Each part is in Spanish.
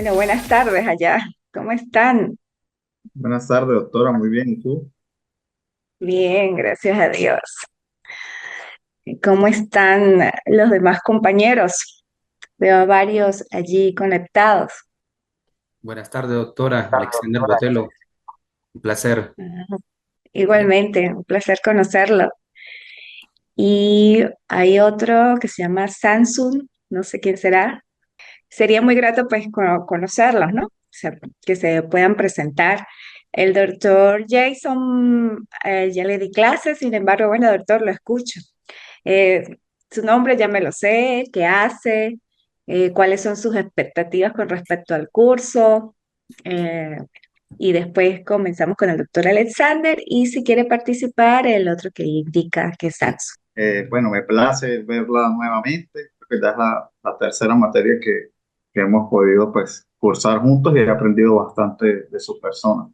Bueno, buenas tardes allá. ¿Cómo están? Buenas tardes, doctora. Muy bien. ¿Y tú? Bien, gracias a Dios. ¿Cómo están los demás compañeros? Veo a varios allí conectados. Buenas tardes, doctora Alexander Botelo. Un placer. Ah, igualmente, un placer conocerlo. Y hay otro que se llama Samsung, no sé quién será. Sería muy grato pues conocerlos, ¿no? O sea, que se puedan presentar. El doctor Jason, ya le di clases, sin embargo, bueno, doctor, lo escucho. Eh, Su nombre ya me lo sé, qué hace, cuáles son sus expectativas con respecto al curso. eh, y después comenzamos con el doctor Alexander y si quiere participar, el otro que indica que es Samsung. Bueno, me place verla nuevamente, porque ya es la tercera materia que hemos podido pues, cursar juntos y he aprendido bastante de su persona.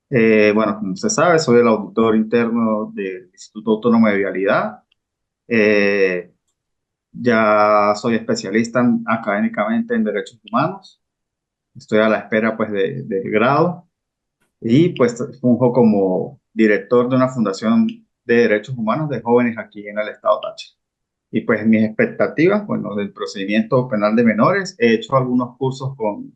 Bueno, como se sabe, soy el auditor interno del Instituto Autónomo de Vialidad. Eh, ya soy especialista académicamente en derechos humanos. Estoy a la espera pues, del grado. Y pues funjo como director de una fundación de derechos humanos de jóvenes aquí en el estado Táchira. Y pues mis expectativas, bueno, del procedimiento penal de menores, he hecho algunos cursos con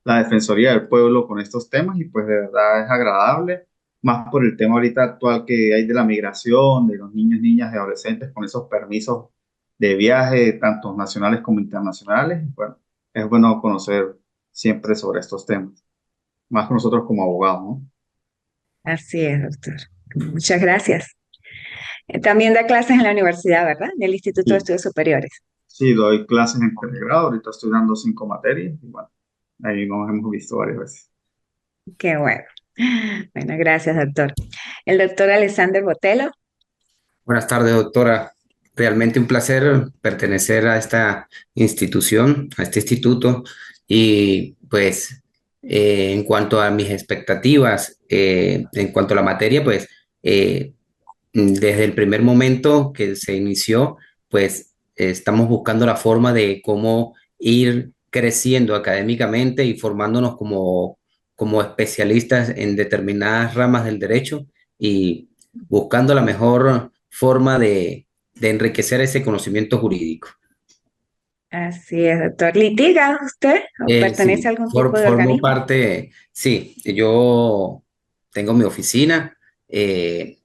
la Defensoría del Pueblo con estos temas y pues de verdad es agradable, más por el tema ahorita actual que hay de la migración, de los niños, niñas y adolescentes con esos permisos de viaje, tanto nacionales como internacionales. Y bueno, es bueno conocer siempre sobre estos temas, más con nosotros como abogados, ¿no? Así es, doctor. Muchas gracias. También da clases en la universidad, ¿verdad? En el Instituto de Sí. Estudios Superiores. Sí, doy clases en pregrado, ahorita estoy dando 5 materias y bueno, ahí nos hemos visto varias veces. Qué bueno. Bueno, gracias, doctor. El doctor Alexander Botelo. Buenas tardes, doctora. Realmente un placer pertenecer a esta institución, a este instituto. Y pues en cuanto a mis expectativas, en cuanto a la materia, pues desde el primer momento que se inició, pues estamos buscando la forma de cómo ir creciendo académicamente y formándonos como especialistas en determinadas ramas del derecho y buscando la mejor forma de enriquecer ese conocimiento jurídico. Así es, doctor. ¿Litiga usted o pertenece a Sí, algún tipo de formo organismo? parte, sí, yo tengo mi oficina,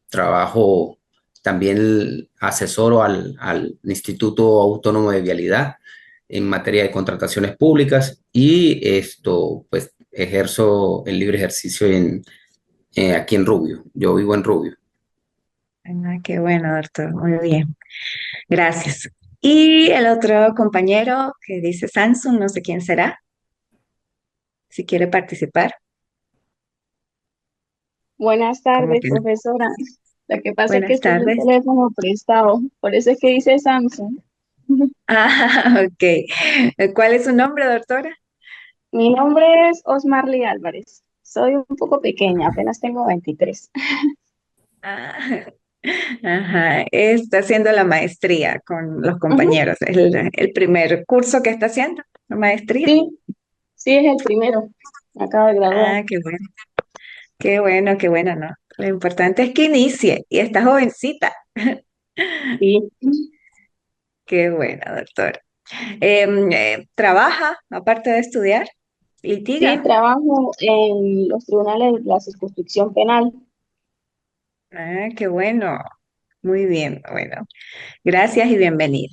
trabajo también asesoro al Instituto Autónomo de Vialidad en materia de contrataciones públicas y esto, pues, ejerzo el libre ejercicio aquí en Rubio. Yo vivo en Rubio. Ah, qué bueno, doctor. Muy bien. Gracias. Y el otro compañero que dice Samsung, no sé quién será, si quiere participar. Buenas Como tardes, que no. profesora. Lo que pasa es que Buenas este es un tardes. teléfono prestado, por eso es que dice Samsung. Ah, ok. ¿Cuál es su nombre, doctora? Mi nombre es Osmarly Álvarez. Soy un poco pequeña, apenas tengo 23. Ah, ajá. Está haciendo la maestría con los Ujú. compañeros. Es el primer curso que está haciendo, la maestría. Sí, sí es el primero. Me acabo de graduar. Ah, qué bueno. Qué bueno, qué bueno, ¿no? Lo importante es que inicie y está jovencita. Sí, Qué bueno, doctor. ¿Trabaja aparte de estudiar? sí, ¿Litiga? trabajo en los tribunales de la circunscripción penal. Ah, qué bueno. Muy bien, bueno. Gracias y bienvenido.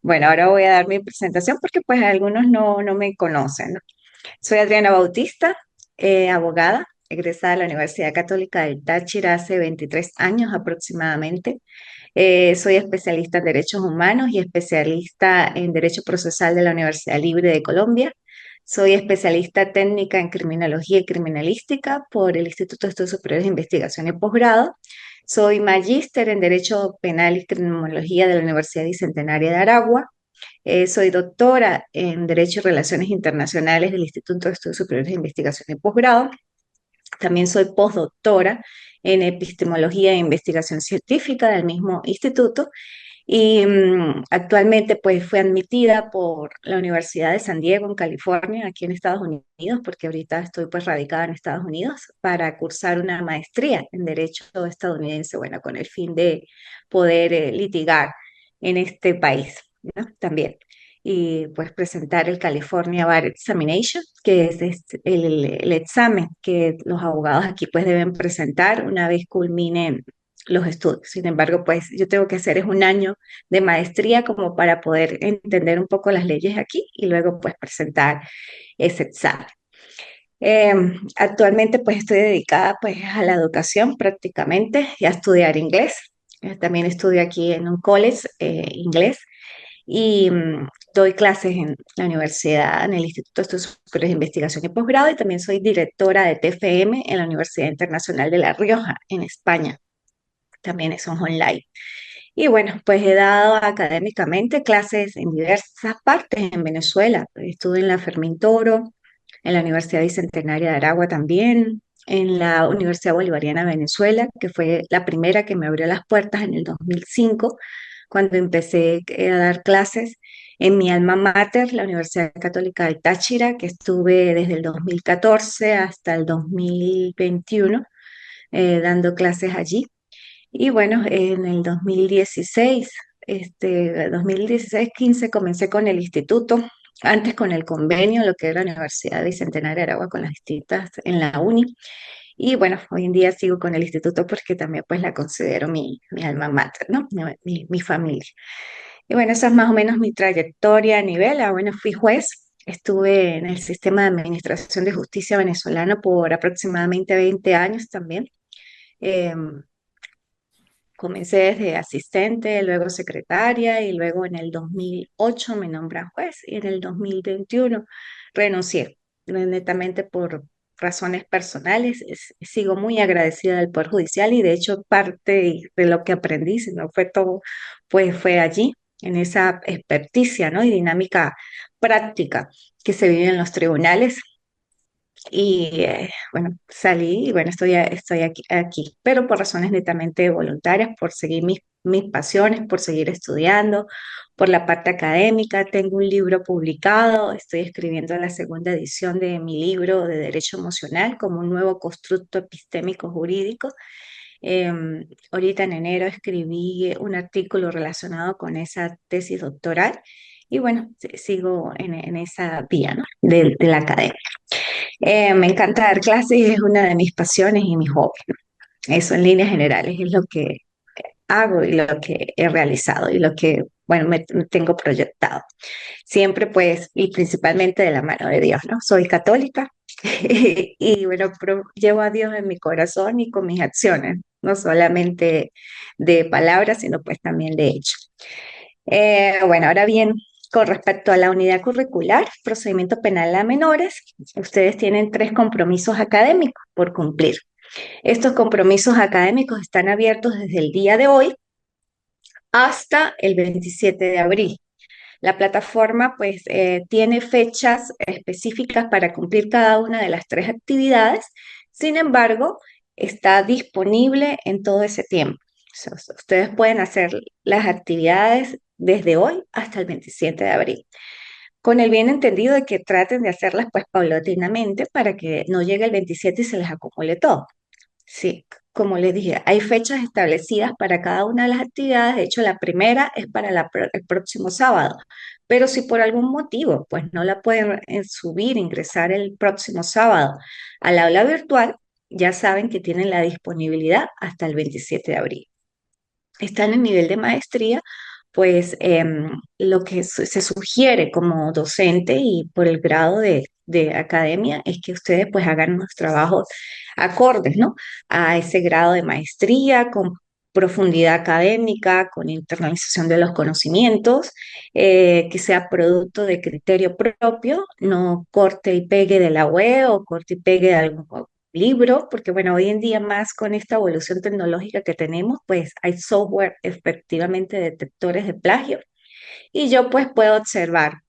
Bueno, ahora voy a dar mi presentación porque pues algunos no me conocen, ¿no? Soy Adriana Bautista, abogada, egresada de la Universidad Católica del Táchira hace 23 años aproximadamente. Soy especialista en derechos humanos y especialista en derecho procesal de la Universidad Libre de Colombia. Soy especialista técnica en criminología y criminalística por el Instituto de Estudios Superiores de Investigación y Posgrado. Soy magíster en Derecho Penal y Criminología de la Universidad Bicentenaria de Aragua. Soy doctora en Derecho y Relaciones Internacionales del Instituto de Estudios Superiores de Investigación y Posgrado. También soy postdoctora en Epistemología e Investigación Científica del mismo instituto Y actualmente pues fui admitida por la Universidad de San Diego en California, aquí en Estados Unidos, porque ahorita estoy pues radicada en Estados Unidos para cursar una maestría en Derecho estadounidense, bueno, con el fin de poder litigar en este país, ¿no? También. Y pues presentar el California Bar Examination, que es el examen que los abogados aquí pues deben presentar una vez culminen los estudios. Sin embargo, pues yo tengo que hacer es un año de maestría como para poder entender un poco las leyes aquí y luego pues presentar ese examen. Eh, Actualmente pues estoy dedicada pues a la educación prácticamente y a estudiar inglés. También estudio aquí en un college inglés y doy clases en la universidad, en el Instituto de Estudios Superiores de Investigación y Posgrado y también soy directora de TFM en la Universidad Internacional de La Rioja, en España. También son online. Y bueno, pues he dado académicamente clases en diversas partes en Venezuela. Estuve en la Fermín Toro, en la Universidad Bicentenaria de Aragua también, en la Universidad Bolivariana de Venezuela, que fue la primera que me abrió las puertas en el 2005, cuando empecé a dar clases en mi alma mater, la Universidad Católica del Táchira, que estuve desde el 2014 hasta el 2021 dando clases allí. Y bueno, en el 2016, 2016-15 comencé con el instituto, antes con el convenio, lo que era la Universidad Bicentenaria de Aragua con las distintas en la uni. Y bueno, hoy en día sigo con el instituto porque también pues la considero mi alma mater, ¿no? Mi familia. Y bueno, esa es más o menos mi trayectoria a nivel. Bueno, fui juez, estuve en el sistema de administración de justicia venezolano por aproximadamente 20 años también. Em, Comencé desde asistente, luego secretaria y luego en el 2008 me nombran juez y en el 2021 renuncié, netamente por razones personales. Sigo muy agradecida del Poder Judicial y de hecho parte de lo que aprendí, si no fue todo, pues fue allí, en esa experticia, ¿no? Y dinámica práctica que se vive en los tribunales y bueno, salí y bueno, estoy aquí, pero por razones netamente voluntarias, por seguir mis pasiones, por seguir estudiando, por la parte académica. Tengo un libro publicado, estoy escribiendo la segunda edición de mi libro de Derecho Emocional como un nuevo constructo epistémico jurídico. Ahorita en enero escribí un artículo relacionado con esa tesis doctoral y bueno, sigo en esa vía, ¿no? De la academia. Me encanta dar clases, es una de mis pasiones y mis hobbies, ¿no? Eso en líneas generales es lo que hago y lo que he realizado y lo que, bueno, me tengo proyectado. Siempre pues, y principalmente de la mano de Dios, ¿no? Soy católica y bueno, llevo a Dios en mi corazón y con mis acciones, no solamente de palabras, sino pues también de hecho. Bueno, ahora bien, con respecto a la unidad curricular, procedimiento penal a menores, ustedes tienen 3 compromisos académicos por cumplir. Estos compromisos académicos están abiertos desde el día de hoy hasta el 27 de abril. La plataforma pues tiene fechas específicas para cumplir cada una de las 3 actividades, sin embargo, está disponible en todo ese tiempo. O sea, ustedes pueden hacer las actividades desde hoy hasta el 27 de abril, con el bien entendido de que traten de hacerlas pues paulatinamente para que no llegue el 27 y se les acumule todo. Sí, como les dije, hay fechas establecidas para cada una de las actividades. De hecho, la primera es para el próximo sábado. Pero si por algún motivo, pues no la pueden subir, ingresar el próximo sábado al aula virtual, ya saben que tienen la disponibilidad hasta el 27 de abril. Están en nivel de maestría, pues lo que se sugiere como docente y por el grado de academia es que ustedes pues hagan unos trabajos acordes, ¿no? A ese grado de maestría, con profundidad académica, con internalización de los conocimientos, que sea producto de criterio propio, no corte y pegue de la web o corte y pegue de algún libro, porque bueno, hoy en día más con esta evolución tecnológica que tenemos, pues hay software efectivamente detectores de plagio y yo pues puedo observar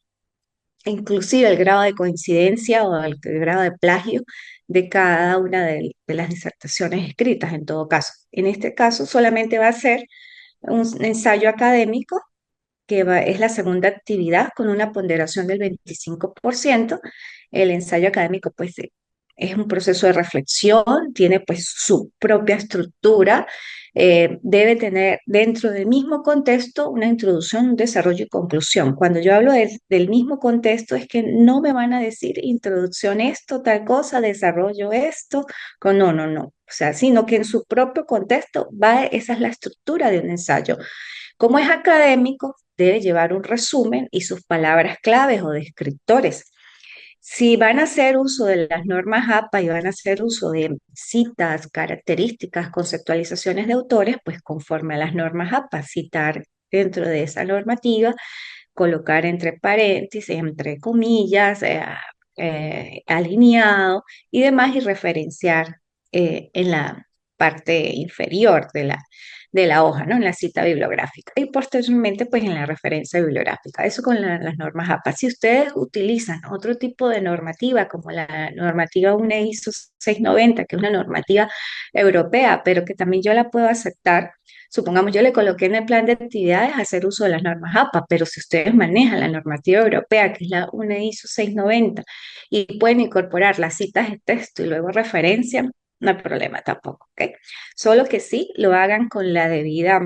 inclusive el grado de coincidencia o el grado de plagio de cada una de las disertaciones escritas en todo caso. En este caso solamente va a ser un ensayo académico es la segunda actividad con una ponderación del 25%. El ensayo académico pues es un proceso de reflexión, tiene pues su propia estructura, debe tener dentro del mismo contexto una introducción, un desarrollo y conclusión. Cuando yo hablo del mismo contexto es que no me van a decir introducción esto, tal cosa, desarrollo esto, no, no, no. O sea, sino que en su propio contexto va, esa es la estructura de un ensayo. Como es académico, debe llevar un resumen y sus palabras claves o descriptores. Si van a hacer uso de las normas APA y van a hacer uso de citas, características, conceptualizaciones de autores, pues conforme a las normas APA, citar dentro de esa normativa, colocar entre paréntesis, entre comillas, alineado y demás, y referenciar en la parte inferior de la hoja, ¿no? En la cita bibliográfica. Y posteriormente, pues en la referencia bibliográfica. Eso con las normas APA. Si ustedes utilizan otro tipo de normativa, como la normativa UNE ISO 690, que es una normativa europea, pero que también yo la puedo aceptar. Supongamos, yo le coloqué en el plan de actividades hacer uso de las normas APA, pero si ustedes manejan la normativa europea, que es la UNE ISO 690, y pueden incorporar las citas de texto y luego referencia, no hay problema tampoco, ¿ok? Solo que sí lo hagan con la debida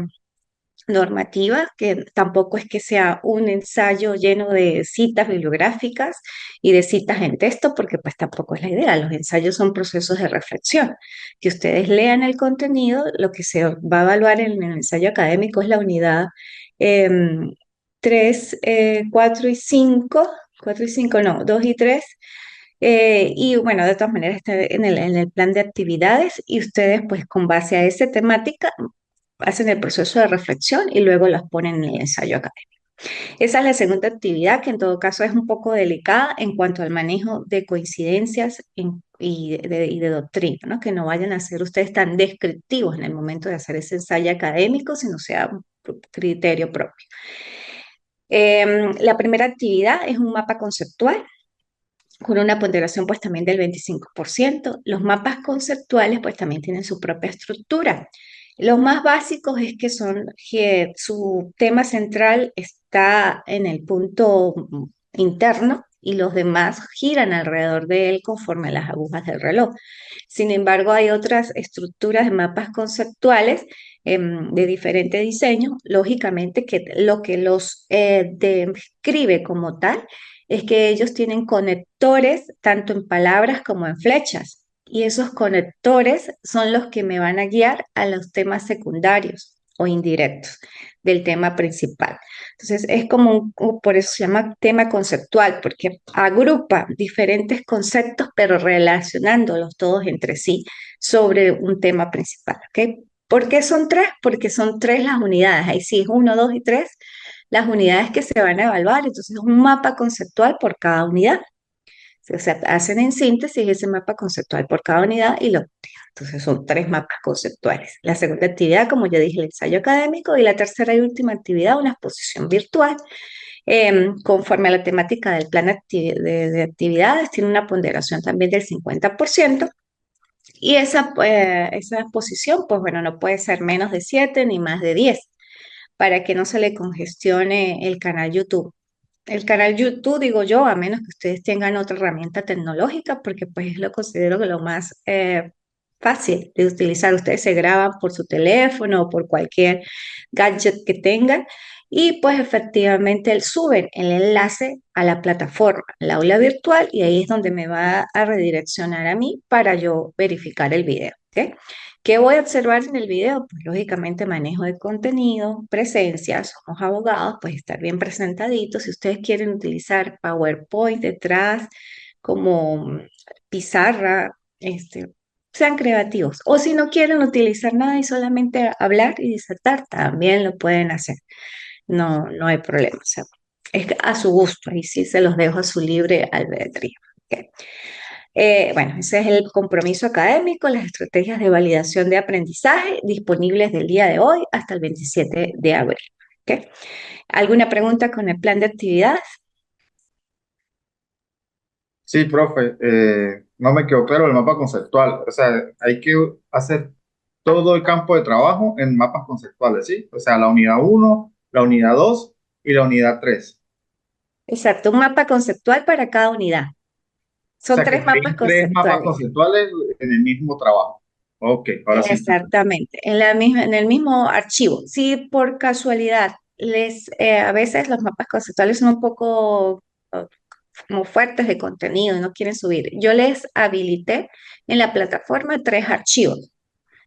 normativa, que tampoco es que sea un ensayo lleno de citas bibliográficas y de citas en texto, porque pues tampoco es la idea. Los ensayos son procesos de reflexión. Que ustedes lean el contenido, lo que se va a evaluar en el ensayo académico es la unidad 3, 4 y 5, 4 y 5 no, 2 y 3. Y bueno, de todas maneras está en el plan de actividades y ustedes pues con base a esa temática hacen el proceso de reflexión y luego las ponen en el ensayo académico. Esa es la segunda actividad que en todo caso es un poco delicada en cuanto al manejo de coincidencias y de doctrina, ¿no? Que no vayan a ser ustedes tan descriptivos en el momento de hacer ese ensayo académico, sino sea un criterio propio. La primera actividad es un mapa conceptual con una ponderación pues también del 25%. Los mapas conceptuales pues también tienen su propia estructura. Los más básicos es que son que su tema central está en el punto interno y los demás giran alrededor de él conforme a las agujas del reloj. Sin embargo, hay otras estructuras de mapas conceptuales de diferente diseño. Lógicamente que lo que los describe como tal es que ellos tienen conectores tanto en palabras como en flechas. Y esos conectores son los que me van a guiar a los temas secundarios o indirectos del tema principal. Entonces, es como por eso se llama tema conceptual, porque agrupa diferentes conceptos, pero relacionándolos todos entre sí sobre un tema principal. ¿Ok? ¿Por qué son tres? Porque son tres las unidades. Ahí sí es uno, dos y tres las unidades que se van a evaluar. Entonces, es un mapa conceptual por cada unidad. O sea, hacen en síntesis ese mapa conceptual por cada unidad y lo obtienen. Entonces son tres mapas conceptuales. La segunda actividad, como ya dije, el ensayo académico y la tercera y última actividad, una exposición virtual. Conforme a la temática del plan de actividades, tiene una ponderación también del 50%. Y esa exposición, pues bueno, no puede ser menos de 7 ni más de 10 para que no se le congestione el canal YouTube. El canal YouTube, digo yo, a menos que ustedes tengan otra herramienta tecnológica, porque pues lo considero que lo más fácil de utilizar. Ustedes se graban por su teléfono o por cualquier gadget que tengan y pues efectivamente suben el enlace a la plataforma, la aula virtual, y ahí es donde me va a redireccionar a mí para yo verificar el video. ¿Ok? ¿Qué voy a observar en el video? Pues lógicamente manejo de contenido, presencia, somos abogados, pues estar bien presentaditos. Si ustedes quieren utilizar PowerPoint detrás como pizarra, sean creativos. O si no quieren utilizar nada y solamente hablar y disertar, también lo pueden hacer. No, no hay problema. O sea, es a su gusto, y sí se los dejo a su libre albedrío. ¿Ok? Bueno, ese es el compromiso académico, las estrategias de validación de aprendizaje disponibles del día de hoy hasta el 27 de abril. ¿Ok? ¿Alguna pregunta con el plan de actividades? Sí, profe, no me quedó claro el mapa conceptual. O sea, hay que hacer todo el campo de trabajo en mapas conceptuales, ¿sí? O sea, la unidad uno, la unidad 2 y la unidad 3. Exacto, un mapa conceptual para cada unidad. O Son sea, que tres mapas hay tres mapas conceptuales. conceptuales en el mismo trabajo. Ok, ahora sí entiendo. Exactamente, en la misma, en el mismo archivo. Si por casualidad a veces los mapas conceptuales son un poco como fuertes de contenido y no quieren subir, yo les habilité en la plataforma tres archivos.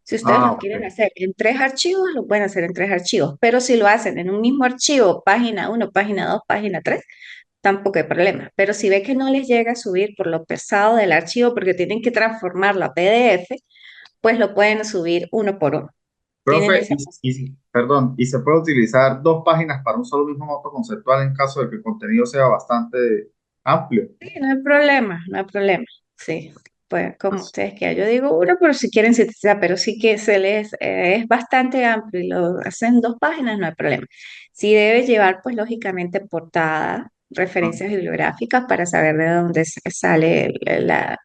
Si ustedes Ah, lo ok. quieren hacer en tres archivos, lo pueden hacer en tres archivos, pero si lo hacen en un mismo archivo, página uno, página 2, página 3, tampoco hay problema. Pero si ve que no les llega a subir por lo pesado del archivo, porque tienen que transformarlo a PDF, pues lo pueden subir uno por uno. Tienen Profe, esa posibilidad. perdón, ¿y se puede utilizar dos páginas para un solo mismo mapa conceptual en caso de que el contenido sea bastante amplio? Sí, no hay problema, no hay problema. Sí, pues como ustedes quieran. Yo digo uno, pero si quieren sintetizar, pero sí que es bastante amplio y lo hacen en dos páginas, no hay problema. Sí debe llevar, pues lógicamente, portada, Ah, referencias bibliográficas para saber de dónde sale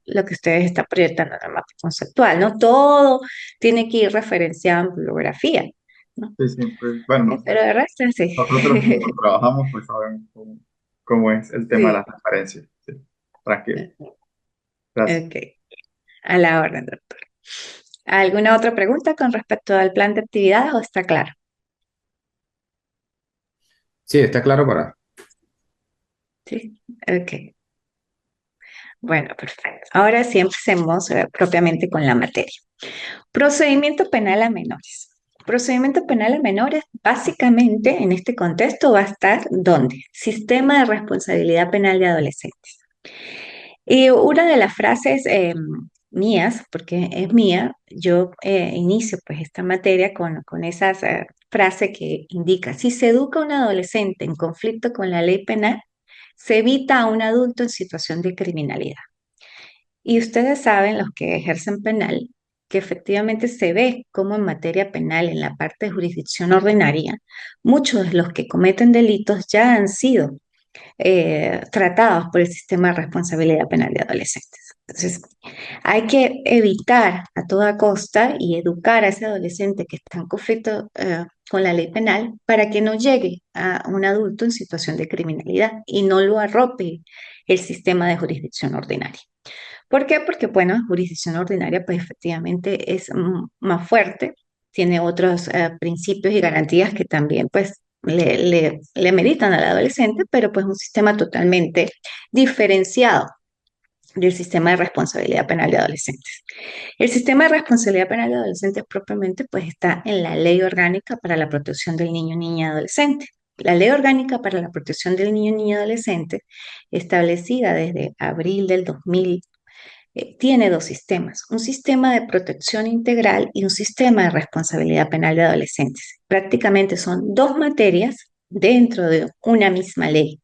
lo que ustedes están proyectando en el mapa conceptual, ¿no? Todo tiene que ir referenciado en bibliografía, ¿no? sí, sí, pues, bueno, Pero de resto, sí. nosotros que trabajamos, pues sabemos cómo es el tema de Sí. las referencias. Sí, tranquilo, gracias. Ok, a la orden, doctor. ¿Alguna otra pregunta con respecto al plan de actividades o está claro? Sí, está claro para. Sí. Ok, bueno, perfecto. Ahora sí empecemos propiamente con la materia. Procedimiento penal a menores. Procedimiento penal a menores, básicamente en este contexto va a estar ¿dónde? Sistema de responsabilidad penal de adolescentes. Y una de las frases mías, porque es mía, yo inicio pues esta materia con esa frase que indica, si se educa a un adolescente en conflicto con la ley penal, se evita a un adulto en situación de criminalidad. Y ustedes saben, los que ejercen penal, que efectivamente se ve como en materia penal, en la parte de jurisdicción ordinaria, muchos de los que cometen delitos ya han sido tratados por el sistema de responsabilidad penal de adolescentes. Entonces, hay que evitar a toda costa y educar a ese adolescente que está en conflicto con la ley penal para que no llegue a un adulto en situación de criminalidad y no lo arrope el sistema de jurisdicción ordinaria. ¿Por qué? Porque, bueno, jurisdicción ordinaria, pues efectivamente es más fuerte, tiene otros principios y garantías que también, pues, le meritan al adolescente, pero pues un sistema totalmente diferenciado del sistema de responsabilidad penal de adolescentes. El sistema de responsabilidad penal de adolescentes propiamente, pues, está en la Ley Orgánica para la Protección del Niño, Niña y Adolescente. La Ley Orgánica para la Protección del Niño, Niña y Adolescente, establecida desde abril del 2000, tiene dos sistemas, un sistema de protección integral y un sistema de responsabilidad penal de adolescentes. Prácticamente son dos materias dentro de una misma ley.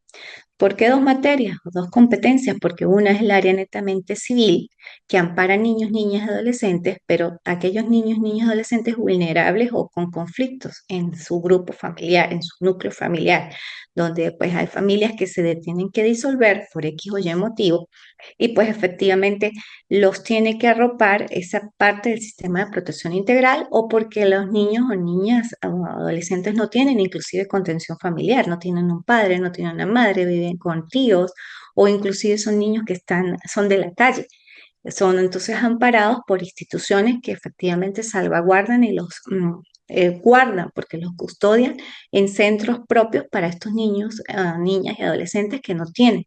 ¿Por qué dos materias o dos competencias? Porque una es el área netamente civil, que ampara a niños, niñas y adolescentes, pero aquellos niños, niñas y adolescentes vulnerables o con conflictos en su grupo familiar, en su núcleo familiar, donde pues hay familias que se tienen que disolver por X o Y motivo, y pues efectivamente los tiene que arropar esa parte del sistema de protección integral o porque los niños o niñas o adolescentes no tienen inclusive contención familiar, no tienen un padre, no tienen una madre, viven con tíos o inclusive son niños que son de la calle. Son entonces amparados por instituciones que efectivamente salvaguardan y los guardan porque los custodian en centros propios para estos niños, niñas y adolescentes que no tienen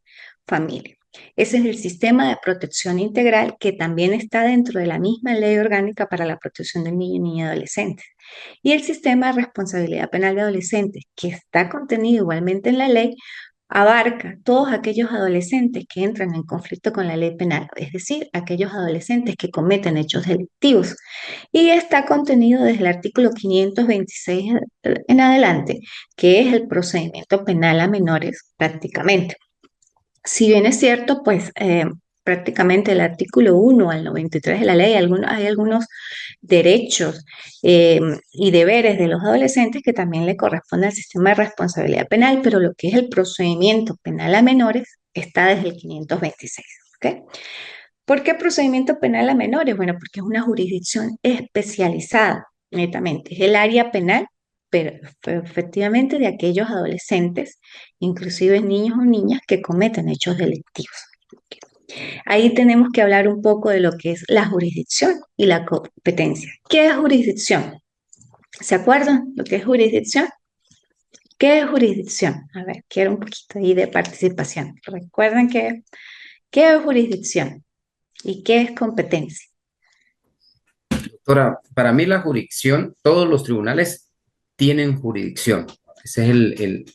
familia. Ese es el sistema de protección integral que también está dentro de la misma ley orgánica para la protección del niño, niña y adolescente. Y el sistema de responsabilidad penal de adolescentes, que está contenido igualmente en la ley, abarca todos aquellos adolescentes que entran en conflicto con la ley penal, es decir, aquellos adolescentes que cometen hechos delictivos. Y está contenido desde el artículo 526 en adelante, que es el procedimiento penal a menores prácticamente. Si bien es cierto, pues prácticamente el artículo 1 al 93 de la ley, hay algunos derechos eh, y deberes de los adolescentes que también le corresponde al sistema de responsabilidad penal, pero lo que es el procedimiento penal a menores está desde el 526. ¿Ok? ¿Por qué procedimiento penal a menores? Bueno, porque es una jurisdicción especializada, netamente. Es el área penal, pero efectivamente de aquellos adolescentes, inclusive niños o niñas que cometen hechos delictivos. Ahí tenemos que hablar un poco de lo que es la jurisdicción y la competencia. ¿Qué es jurisdicción? ¿Se acuerdan lo que es jurisdicción? ¿Qué es jurisdicción? A ver, quiero un poquito ahí de participación. Recuerden qué es jurisdicción y qué es competencia. Doctora, para mí la jurisdicción, todos los tribunales tienen jurisdicción. Ese es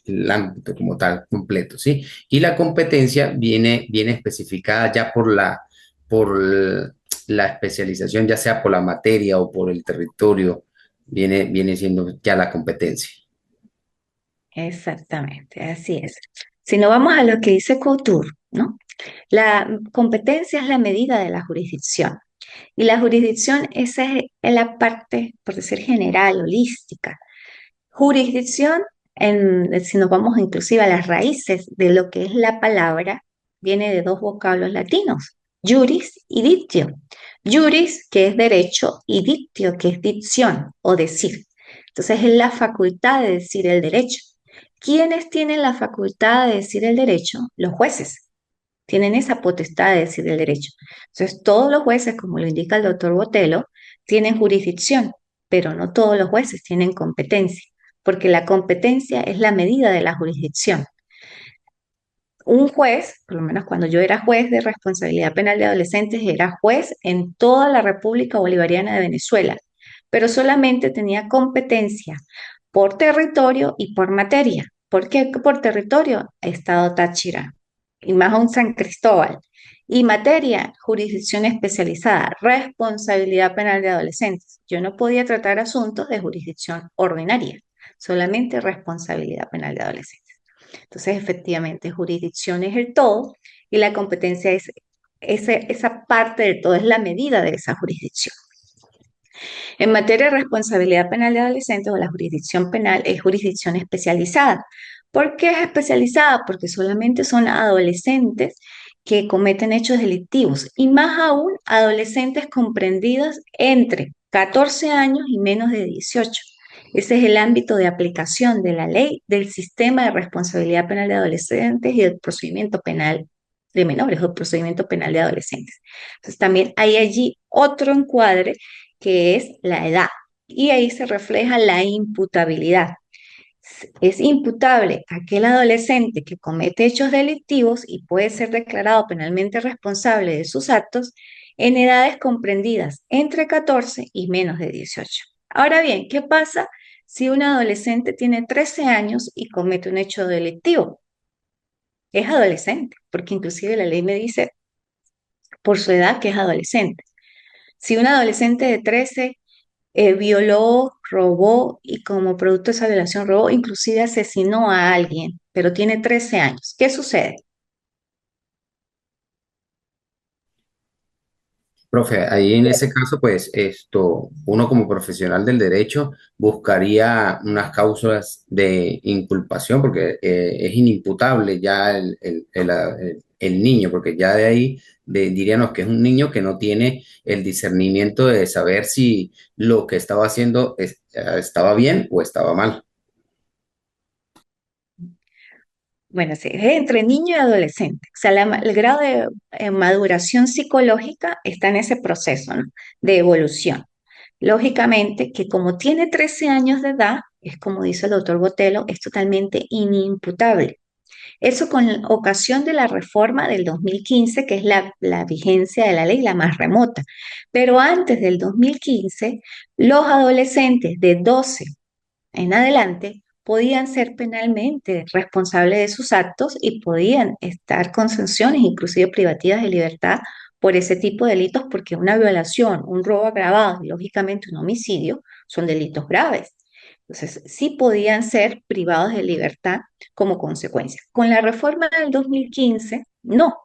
el ámbito como tal, completo, ¿sí? Y la competencia viene especificada ya por la especialización, ya sea por la materia o por el territorio, viene siendo ya la competencia. Exactamente, así es. Si no vamos a lo que dice Couture, ¿no? La competencia es la medida de la jurisdicción. Y la jurisdicción, esa es la parte, por decir general, holística. Jurisdicción, si nos vamos inclusive a las raíces de lo que es la palabra, viene de dos vocablos latinos, juris y dictio. Juris, que es derecho, y dictio, que es dicción o decir. Entonces es la facultad de decir el derecho. ¿Quiénes tienen la facultad de decir el derecho? Los jueces tienen esa potestad de decir el derecho. Entonces, todos los jueces, como lo indica el doctor Botelo, tienen jurisdicción, pero no todos los jueces tienen competencia, porque la competencia es la medida de la jurisdicción. Un juez, por lo menos cuando yo era juez de responsabilidad penal de adolescentes, era juez en toda la República Bolivariana de Venezuela, pero solamente tenía competencia por territorio y por materia. ¿Por qué por territorio? Estado Táchira, y más aún San Cristóbal. Y materia, jurisdicción especializada, responsabilidad penal de adolescentes. Yo no podía tratar asuntos de jurisdicción ordinaria, solamente responsabilidad penal de adolescentes. Entonces, efectivamente, jurisdicción es el todo y la competencia es esa parte del todo, es la medida de esa jurisdicción. En materia de responsabilidad penal de adolescentes o la jurisdicción penal es jurisdicción especializada. ¿Por qué es especializada? Porque solamente son adolescentes que cometen hechos delictivos y más aún adolescentes comprendidos entre 14 años y menos de 18. Ese es el ámbito de aplicación de la ley del sistema de responsabilidad penal de adolescentes y del procedimiento penal de menores o el procedimiento penal de adolescentes. Entonces también hay allí otro encuadre que es la edad y ahí se refleja la imputabilidad. Es imputable aquel adolescente que comete hechos delictivos y puede ser declarado penalmente responsable de sus actos en edades comprendidas entre 14 y menos de 18. Ahora bien, ¿qué pasa si un adolescente tiene 13 años y comete un hecho delictivo? Es adolescente, porque inclusive la ley me dice por su edad que es adolescente. Si un adolescente de 13 violó, robó y como producto de esa violación robó, inclusive asesinó a alguien, pero tiene 13 años. ¿Qué sucede? Profe, ahí en ese caso, pues uno como profesional del derecho buscaría unas causas de inculpación porque es inimputable ya el niño, porque ya de ahí diríamos que es un niño que no tiene el discernimiento de saber si lo que estaba haciendo estaba bien o estaba mal. Bueno, sí, es entre niño y adolescente. O sea, el grado de maduración psicológica está en ese proceso, ¿no? De evolución. Lógicamente que como tiene 13 años de edad, es como dice el doctor Botelo, es totalmente inimputable. Eso con ocasión de la reforma del 2015, que es la vigencia de la ley la más remota. Pero antes del 2015, los adolescentes de 12 en adelante podían ser penalmente responsables de sus actos y podían estar con sanciones, inclusive privativas de libertad, por ese tipo de delitos, porque una violación, un robo agravado y lógicamente un homicidio son delitos graves. Entonces, sí podían ser privados de libertad como consecuencia. Con la reforma del 2015, no,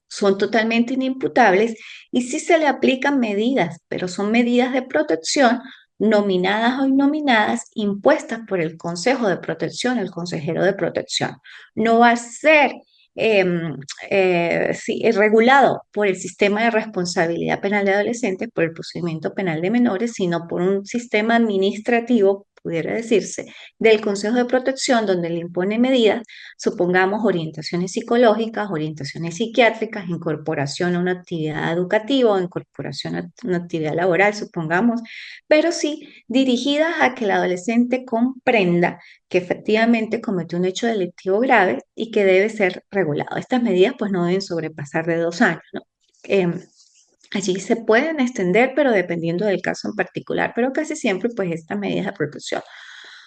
son totalmente inimputables y sí se le aplican medidas, pero son medidas de protección nominadas o innominadas impuestas por el Consejo de Protección, el consejero de protección. No va a ser sí, es regulado por el sistema de responsabilidad penal de adolescentes, por el procedimiento penal de menores, sino por un sistema administrativo, pudiera decirse, del Consejo de Protección, donde le impone medidas, supongamos orientaciones psicológicas, orientaciones psiquiátricas, incorporación a una actividad educativa o incorporación a una actividad laboral, supongamos, pero sí dirigidas a que el adolescente comprenda que efectivamente cometió un hecho delictivo grave y que debe ser regulado. Estas medidas pues no deben sobrepasar de 2 años, ¿no? Em, Allí se pueden extender, pero dependiendo del caso en particular, pero casi siempre pues estas medidas de protección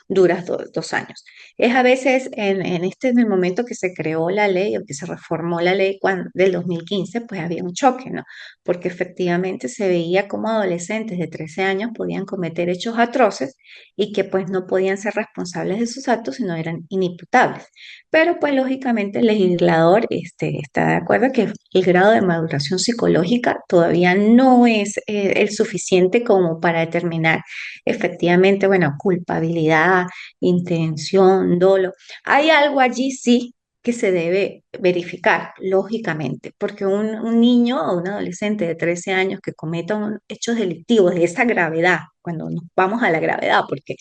duras 2 años. Es a veces en el momento que se creó la ley o que se reformó la ley del 2015, pues había un choque, ¿no? Porque efectivamente se veía como adolescentes de 13 años podían cometer hechos atroces y que pues no podían ser responsables de sus actos, sino eran inimputables. Pero pues lógicamente el legislador está de acuerdo que el grado de maduración psicológica todavía no es el suficiente como para determinar efectivamente, bueno, culpabilidad, intención, dolo. Hay algo allí sí que se debe verificar, lógicamente, porque un niño o un adolescente de 13 años que cometa hechos delictivos de esa gravedad, cuando nos vamos a la gravedad, porque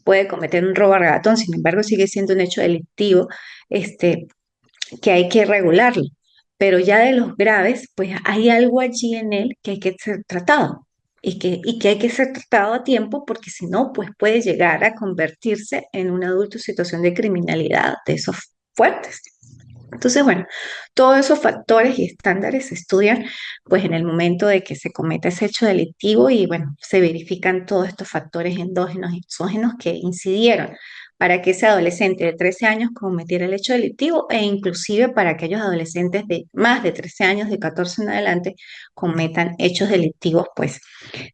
puede cometer un robo a regatón, sin embargo sigue siendo un hecho delictivo, este, que hay que regularlo. Pero ya de los graves, pues hay algo allí en él que hay que ser tratado y que hay que ser tratado a tiempo porque si no, pues puede llegar a convertirse en un adulto en situación de criminalidad de esos fuertes. Entonces, bueno, todos esos factores y estándares se estudian pues en el momento de que se cometa ese hecho delictivo y bueno, se verifican todos estos factores endógenos y exógenos que incidieron para que ese adolescente de 13 años cometiera el hecho delictivo e inclusive para aquellos adolescentes de más de 13 años, de 14 en adelante, cometan hechos delictivos pues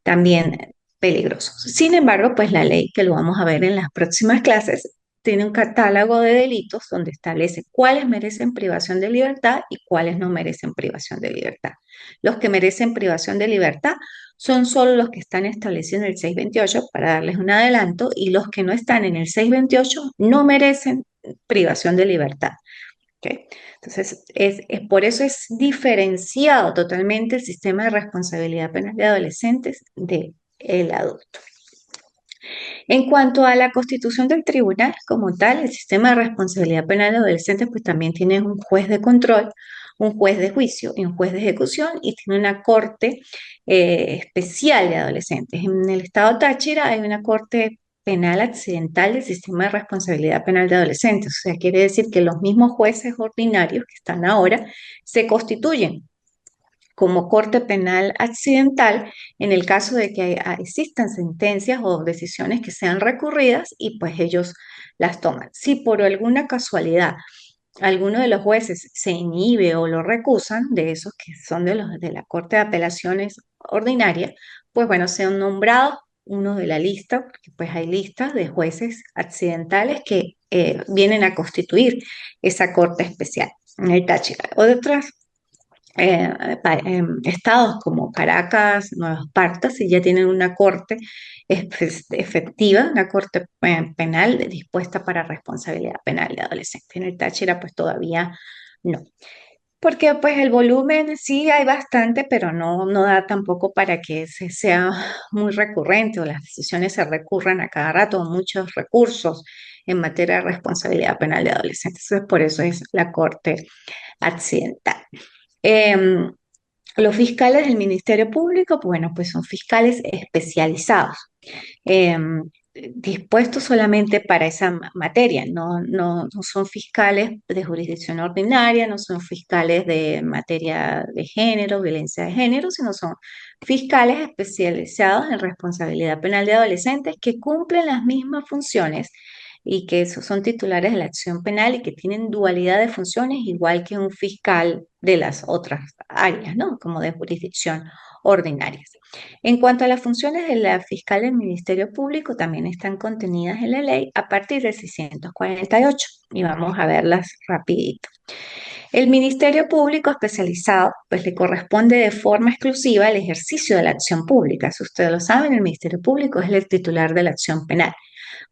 también peligrosos. Sin embargo, pues la ley, que lo vamos a ver en las próximas clases, tiene un catálogo de delitos donde establece cuáles merecen privación de libertad y cuáles no merecen privación de libertad. Los que merecen privación de libertad son solo los que están establecidos en el 628, para darles un adelanto, y los que no están en el 628 no merecen privación de libertad. ¿Okay? Entonces, por eso es diferenciado totalmente el sistema de responsabilidad penal de adolescentes del adulto. En cuanto a la constitución del tribunal como tal, el sistema de responsabilidad penal de adolescentes pues también tiene un juez de control, un juez de juicio y un juez de ejecución y tiene una corte especial de adolescentes. En el estado Táchira hay una corte penal accidental del sistema de responsabilidad penal de adolescentes. O sea, quiere decir que los mismos jueces ordinarios que están ahora se constituyen como corte penal accidental en el caso de que existan sentencias o decisiones que sean recurridas y pues ellos las toman. Si por alguna casualidad alguno de los jueces se inhibe o lo recusan, de esos que son de la Corte de Apelaciones ordinaria, pues bueno, sean nombrados uno de la lista, porque pues hay listas de jueces accidentales que vienen a constituir esa corte especial en el Táchira. Otras estados como Caracas, Nueva Esparta, si ya tienen una corte efectiva, una corte penal dispuesta para responsabilidad penal de adolescentes. En el Táchira pues todavía no. Porque pues el volumen sí hay bastante, pero no da tampoco para que sea muy recurrente o las decisiones se recurran a cada rato, muchos recursos en materia de responsabilidad penal de adolescentes. Entonces, por eso es la corte accidental. Em, los fiscales del Ministerio Público, pues, bueno, pues son fiscales especializados, dispuestos solamente para esa materia, no son fiscales de jurisdicción ordinaria, no son fiscales de materia de género, violencia de género, sino son fiscales especializados en responsabilidad penal de adolescentes que cumplen las mismas funciones y que son titulares de la acción penal y que tienen dualidad de funciones igual que un fiscal de las otras áreas, ¿no? Como de jurisdicción ordinarias. En cuanto a las funciones de la fiscal del Ministerio Público, también están contenidas en la ley a partir del 648 y vamos a verlas rapidito. El Ministerio Público especializado, pues le corresponde de forma exclusiva el ejercicio de la acción pública. Si ustedes lo saben, el Ministerio Público es el titular de la acción penal.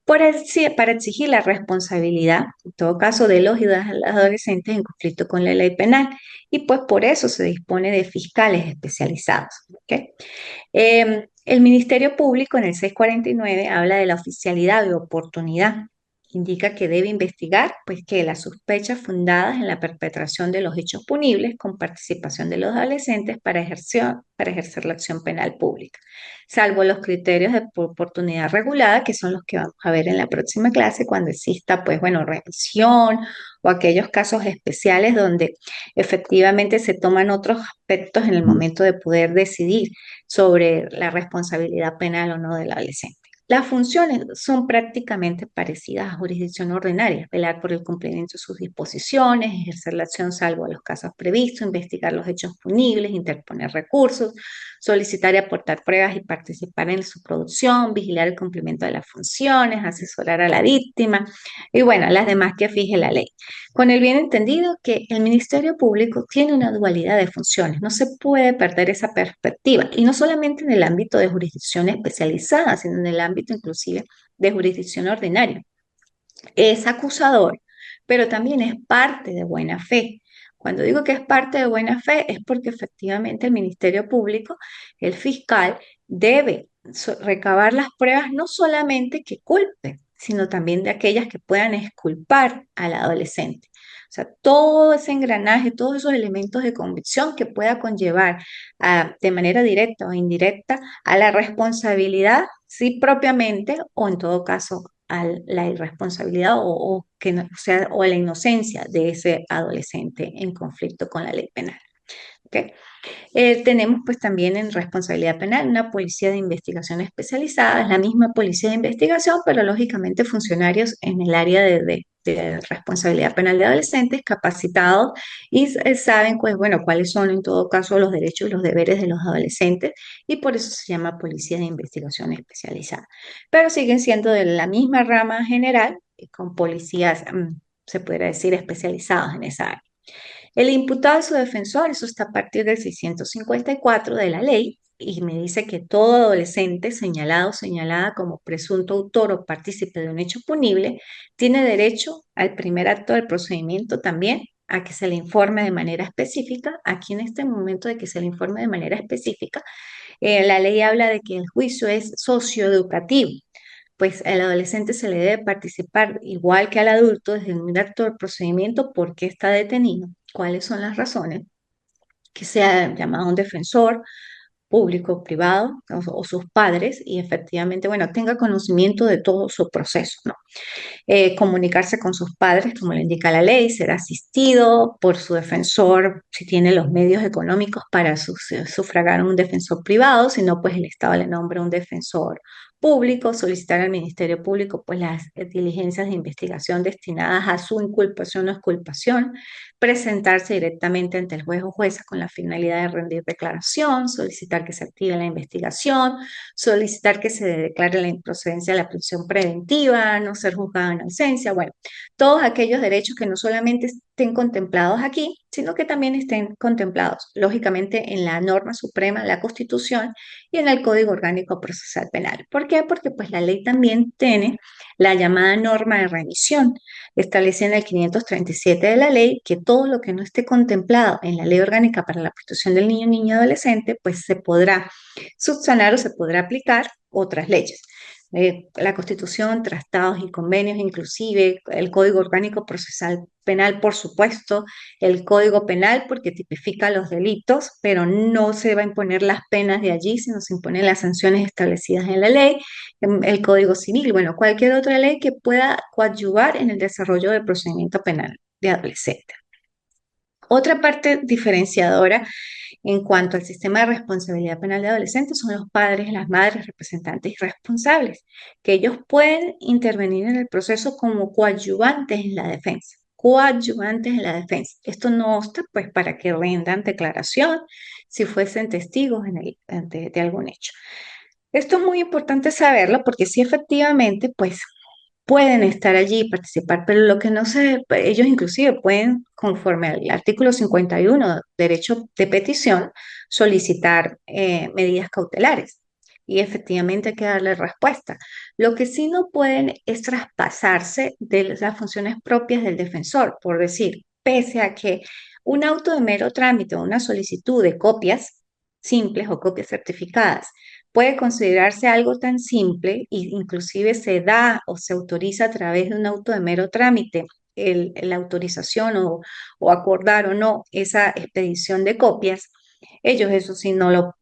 para exigir la responsabilidad, en todo caso, de los y de las adolescentes en conflicto con la ley penal. Y pues por eso se dispone de fiscales especializados. ¿Ok? El Ministerio Público en el 649 habla de la oficialidad de oportunidad. Indica que debe investigar, pues, que las sospechas fundadas en la perpetración de los hechos punibles con participación de los adolescentes para ejercer la acción penal pública, salvo los criterios de oportunidad regulada, que son los que vamos a ver en la próxima clase, cuando exista, pues, bueno, remisión o aquellos casos especiales donde efectivamente se toman otros aspectos en el momento de poder decidir sobre la responsabilidad penal o no del adolescente. Las funciones son prácticamente parecidas a jurisdicción ordinaria: velar por el cumplimiento de sus disposiciones, ejercer la acción salvo los casos previstos, investigar los hechos punibles, interponer recursos, solicitar y aportar pruebas y participar en su producción, vigilar el cumplimiento de las funciones, asesorar a la víctima y bueno, las demás que fije la ley. Con el bien entendido que el Ministerio Público tiene una dualidad de funciones, no se puede perder esa perspectiva, y no solamente en el ámbito de jurisdicción especializada, sino en el ámbito inclusive de jurisdicción ordinaria. Es acusador, pero también es parte de buena fe. Cuando digo que es parte de buena fe, es porque efectivamente el Ministerio Público, el fiscal, debe recabar las pruebas no solamente que culpen, sino también de aquellas que puedan exculpar al adolescente. O sea, todo ese engranaje, todos esos elementos de convicción que pueda conllevar de manera directa o indirecta a la responsabilidad, sí propiamente, o en todo caso a la irresponsabilidad o que no, o sea, o a la inocencia de ese adolescente en conflicto con la ley penal. ¿Ok? Tenemos pues también en responsabilidad penal una policía de investigación especializada, es la misma policía de investigación, pero lógicamente funcionarios en el área de responsabilidad penal de adolescentes capacitados y saben pues bueno cuáles son en todo caso los derechos y los deberes de los adolescentes, y por eso se llama policía de investigación especializada. Pero siguen siendo de la misma rama general, con policías, se podría decir, especializados en esa área. El imputado y su defensor, eso está a partir del 654 de la ley, y me dice que todo adolescente señalado o señalada como presunto autor o partícipe de un hecho punible tiene derecho al primer acto del procedimiento también, a que se le informe de manera específica. Aquí en este momento de que se le informe de manera específica, la ley habla de que el juicio es socioeducativo, pues al adolescente se le debe participar igual que al adulto desde el acto del procedimiento: por qué está detenido, cuáles son las razones, que sea llamado a un defensor público, privado o sus padres, y efectivamente, bueno, tenga conocimiento de todo su proceso, ¿no? Comunicarse con sus padres, como le indica la ley, ser asistido por su defensor si tiene los medios económicos para sufragar un defensor privado, si no, pues el Estado le nombra un defensor público, solicitar al Ministerio Público pues las diligencias de investigación destinadas a su inculpación o exculpación, presentarse directamente ante el juez o jueza con la finalidad de rendir declaración, solicitar que se active la investigación, solicitar que se declare la improcedencia de la prisión preventiva, no ser juzgado en ausencia, bueno, todos aquellos derechos que no solamente estén contemplados aquí, sino que también estén contemplados, lógicamente, en la norma suprema, la Constitución, y en el Código Orgánico Procesal Penal. ¿Por qué? Porque pues la ley también tiene la llamada norma de remisión, establecida en el 537 de la ley, que todo lo que no esté contemplado en la Ley Orgánica para la Protección del Niño, Niña y Adolescente, pues se podrá subsanar o se podrá aplicar otras leyes. La Constitución, tratados y convenios, inclusive el Código Orgánico Procesal Penal, por supuesto, el Código Penal porque tipifica los delitos, pero no se va a imponer las penas de allí, sino se imponen las sanciones establecidas en la ley, el Código Civil, bueno, cualquier otra ley que pueda coadyuvar en el desarrollo del procedimiento penal de adolescentes. Otra parte diferenciadora en cuanto al sistema de responsabilidad penal de adolescentes son los padres, las madres, representantes y responsables, que ellos pueden intervenir en el proceso como coadyuvantes en la defensa. Coadyuvantes en la defensa. Esto no obsta, pues, para que rendan declaración si fuesen testigos de algún hecho. Esto es muy importante saberlo porque sí, efectivamente, pues pueden estar allí y participar, pero lo que no se, ellos inclusive pueden, conforme al artículo 51, derecho de petición, solicitar medidas cautelares. y efectivamente hay que darle respuesta. Lo que sí no pueden es traspasarse de las funciones propias del defensor, por decir, pese a que un auto de mero trámite o una solicitud de copias simples o copias certificadas puede considerarse algo tan simple e inclusive se da o se autoriza a través de un auto de mero trámite la autorización o acordar o no esa expedición de copias, ellos eso sí no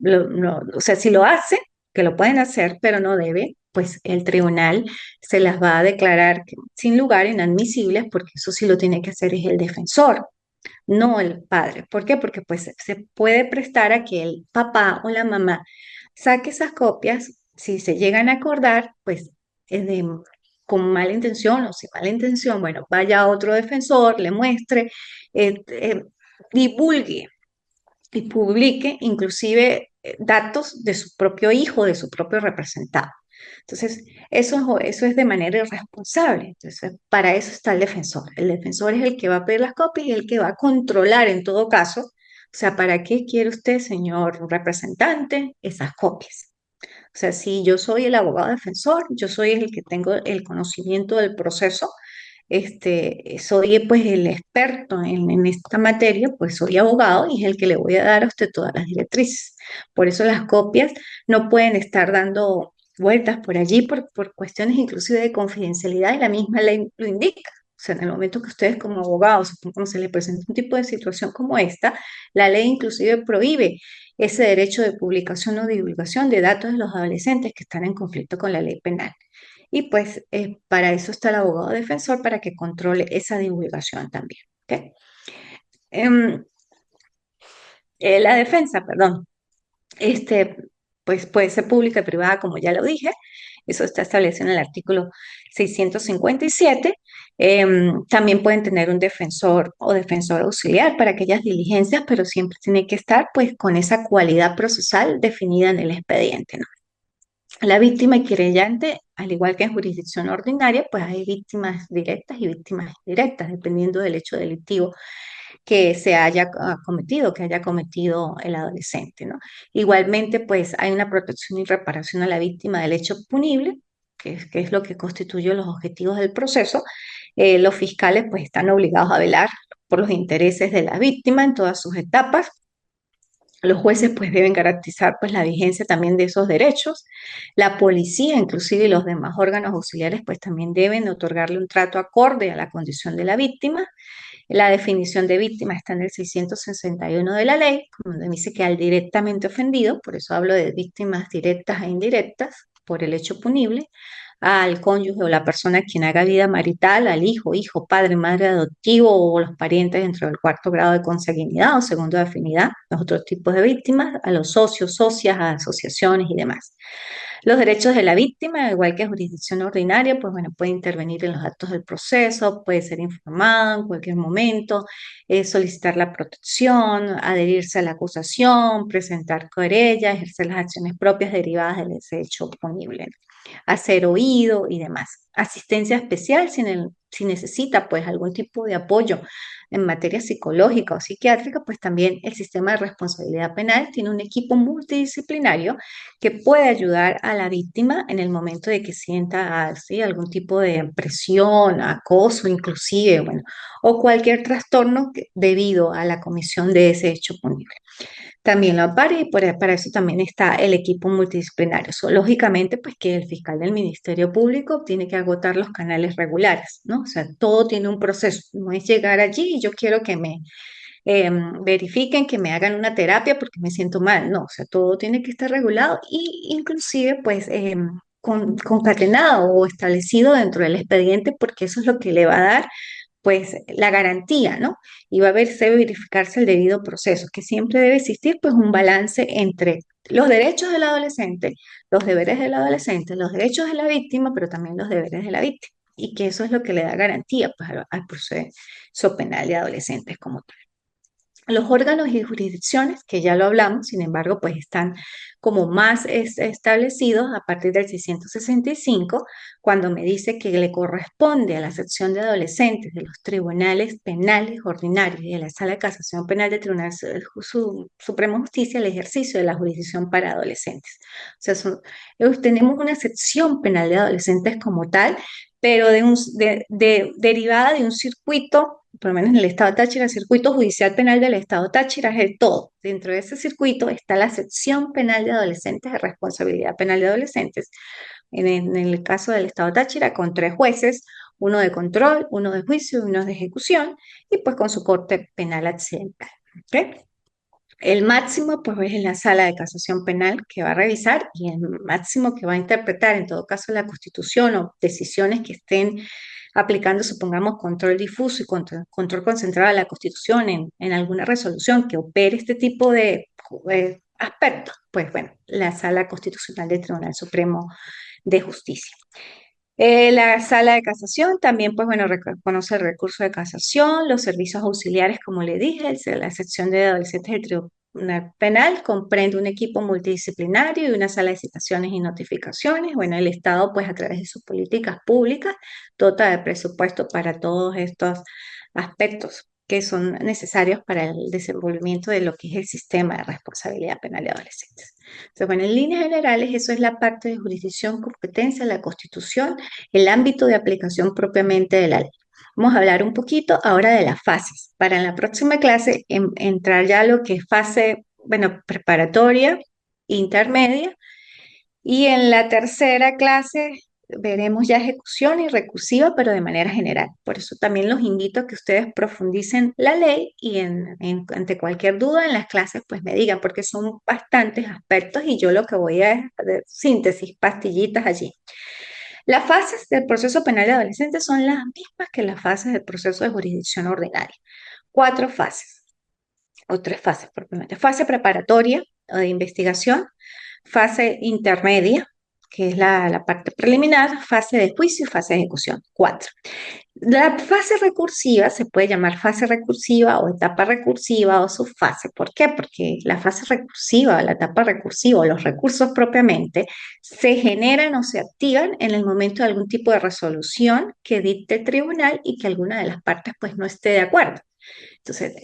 o sea, si lo hacen, que lo pueden hacer, pero no debe, pues el tribunal se las va a declarar sin lugar inadmisibles porque eso sí lo tiene que hacer es el defensor, no el padre. ¿Por qué? Porque pues se puede prestar a que el papá o la mamá saque esas copias, si se llegan a acordar, pues es de, con mala intención o sin mala intención, bueno, vaya a otro defensor, le muestre, divulgue y publique inclusive datos de su propio hijo, de su propio representado. Entonces, eso es de manera irresponsable. Entonces, para eso está el defensor. El defensor es el que va a pedir las copias y el que va a controlar en todo caso. O sea, ¿para qué quiere usted, señor representante, esas copias? O sea, si yo soy el abogado defensor, yo soy el que tengo el conocimiento del proceso, soy pues el experto en esta materia, pues soy abogado y es el que le voy a dar a usted todas las directrices. Por eso las copias no pueden estar dando vueltas por allí por cuestiones inclusive de confidencialidad y la misma ley lo indica. O sea, en el momento que ustedes como abogados, supongamos, se les presenta un tipo de situación como esta, la ley inclusive prohíbe ese derecho de publicación o divulgación de datos de los adolescentes que están en conflicto con la ley penal. Y pues para eso está el abogado defensor, para que controle esa divulgación también. ¿Ok? Em, la defensa, perdón, este, pues puede ser pública y privada, como ya lo dije. Eso está establecido en el artículo 657. También pueden tener un defensor o defensor auxiliar para aquellas diligencias, pero siempre tiene que estar pues con esa cualidad procesal definida en el expediente, ¿no? La víctima y querellante, al igual que en jurisdicción ordinaria, pues hay víctimas directas y víctimas indirectas, dependiendo del hecho delictivo que se haya cometido, que haya cometido el adolescente, ¿no? Igualmente, pues hay una protección y reparación a la víctima del hecho punible, que es lo que constituye los objetivos del proceso. Los fiscales, pues, están obligados a velar por los intereses de la víctima en todas sus etapas. Los jueces pues deben garantizar pues la vigencia también de esos derechos. La policía, inclusive y los demás órganos auxiliares pues también deben otorgarle un trato acorde a la condición de la víctima. La definición de víctima está en el 661 de la ley, donde dice que al directamente ofendido, por eso hablo de víctimas directas e indirectas por el hecho punible, al cónyuge o la persona quien haga vida marital, al hijo, padre, madre adoptivo o los parientes dentro del cuarto grado de consanguinidad o segundo de afinidad, los otros tipos de víctimas, a los socios, socias, a asociaciones y demás. Los derechos de la víctima, igual que jurisdicción ordinaria, pues bueno, puede intervenir en los actos del proceso, puede ser informado en cualquier momento, solicitar la protección, adherirse a la acusación, presentar querella, ejercer las acciones propias derivadas de ese hecho punible, hacer oído y demás. Asistencia especial si necesita pues algún tipo de apoyo en materia psicológica o psiquiátrica, pues también el sistema de responsabilidad penal tiene un equipo multidisciplinario que puede ayudar a la víctima en el momento de que sienta así algún tipo de presión, acoso, inclusive, bueno, o cualquier trastorno debido a la comisión de ese hecho punible. También lo ampara y para eso también está el equipo multidisciplinario. Lógicamente, pues que el fiscal del Ministerio Público tiene que agotar los canales regulares, ¿no? O sea, todo tiene un proceso. No es llegar allí y yo quiero que me verifiquen, que me hagan una terapia porque me siento mal. No, o sea, todo tiene que estar regulado y inclusive, pues, concatenado o establecido dentro del expediente porque eso es lo que le va a dar pues la garantía, ¿no? Y va a verse, verificarse el debido proceso, que siempre debe existir pues un balance entre los derechos del adolescente, los deberes del adolescente, los derechos de la víctima, pero también los deberes de la víctima. Y que eso es lo que le da garantía pues, al proceso penal de adolescentes como tal. Los órganos y jurisdicciones, que ya lo hablamos, sin embargo, pues están como más establecidos a partir del 665, cuando me dice que le corresponde a la sección de adolescentes de los tribunales penales ordinarios y de la Sala de Casación Penal del Tribunal Supremo de Justicia el ejercicio de la jurisdicción para adolescentes. O sea, tenemos una sección penal de adolescentes como tal, pero derivada de un circuito, por lo menos en el Estado Táchira, el circuito judicial penal del Estado Táchira es el todo. Dentro de ese circuito está la sección penal de adolescentes, de responsabilidad penal de adolescentes, en el caso del Estado Táchira, con 3 jueces, uno de control, uno de juicio y uno de ejecución, y pues con su corte penal accidental. ¿Ok? El máximo, pues, es en la sala de casación penal que va a revisar y el máximo que va a interpretar, en todo caso, la Constitución o decisiones que estén aplicando, supongamos, control difuso y control concentrado de la Constitución en alguna resolución que opere este tipo de aspectos, pues bueno, la Sala Constitucional del Tribunal Supremo de Justicia. La sala de casación también, pues bueno, reconoce el recurso de casación, los servicios auxiliares, como le dije, la sección de adolescentes del Tribunal Penal comprende un equipo multidisciplinario y una sala de citaciones y notificaciones. Bueno, el Estado, pues a través de sus políticas públicas, dota de presupuesto para todos estos aspectos que son necesarios para el desenvolvimiento de lo que es el sistema de responsabilidad penal de adolescentes. Entonces, bueno, en líneas generales, eso es la parte de jurisdicción, competencia, la Constitución, el ámbito de aplicación propiamente de la ley. Vamos a hablar un poquito ahora de las fases. Para en la próxima clase entrar ya a lo que es fase, bueno, preparatoria, intermedia, y en la tercera clase veremos ya ejecución y recursiva, pero de manera general. Por eso también los invito a que ustedes profundicen la ley y ante cualquier duda en las clases, pues me digan, porque son bastantes aspectos y yo lo que voy a es de síntesis, pastillitas allí. Las fases del proceso penal de adolescentes son las mismas que las fases del proceso de jurisdicción ordinaria. 4 fases o 3 fases propiamente. Fase preparatoria o de investigación, fase intermedia, que es la parte preliminar, fase de juicio y fase de ejecución. 4. La fase recursiva se puede llamar fase recursiva o etapa recursiva o subfase. ¿Por qué? Porque la fase recursiva, la etapa recursiva o los recursos propiamente se generan o se activan en el momento de algún tipo de resolución que dicte el tribunal y que alguna de las partes pues no esté de acuerdo. Entonces,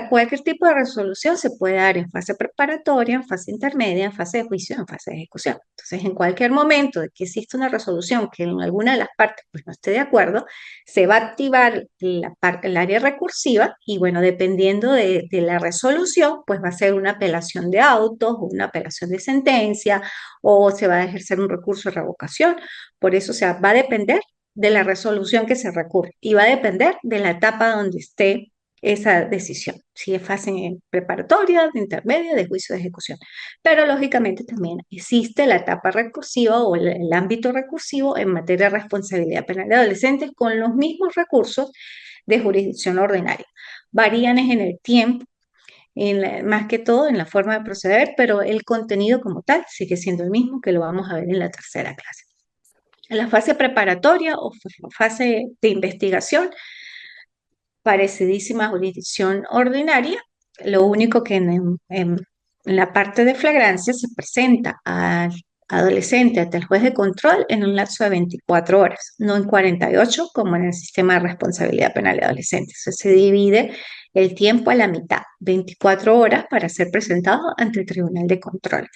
cualquier tipo de resolución se puede dar en fase preparatoria, en fase intermedia, en fase de juicio, en fase de ejecución. Entonces, en cualquier momento de que exista una resolución que en alguna de las partes pues, no esté de acuerdo, se va a activar el área recursiva y bueno, dependiendo de la resolución, pues va a ser una apelación de autos, o una apelación de sentencia, o se va a ejercer un recurso de revocación. Por eso, o sea, va a depender de la resolución que se recurre y va a depender de la etapa donde esté esa decisión, si es fase preparatoria, de intermedia, de juicio de ejecución. Pero lógicamente también existe la etapa recursiva o el ámbito recursivo en materia de responsabilidad penal de adolescentes con los mismos recursos de jurisdicción ordinaria. Varían en el tiempo, más que todo en la forma de proceder, pero el contenido como tal sigue siendo el mismo que lo vamos a ver en la tercera clase. En la fase preparatoria o fase de investigación, parecidísima jurisdicción ordinaria, lo único que en la parte de flagrancia se presenta al adolescente ante el juez de control en un lapso de 24 horas, no en 48 como en el sistema de responsabilidad penal de adolescentes. Se divide el tiempo a la mitad, 24 horas para ser presentado ante el tribunal de control.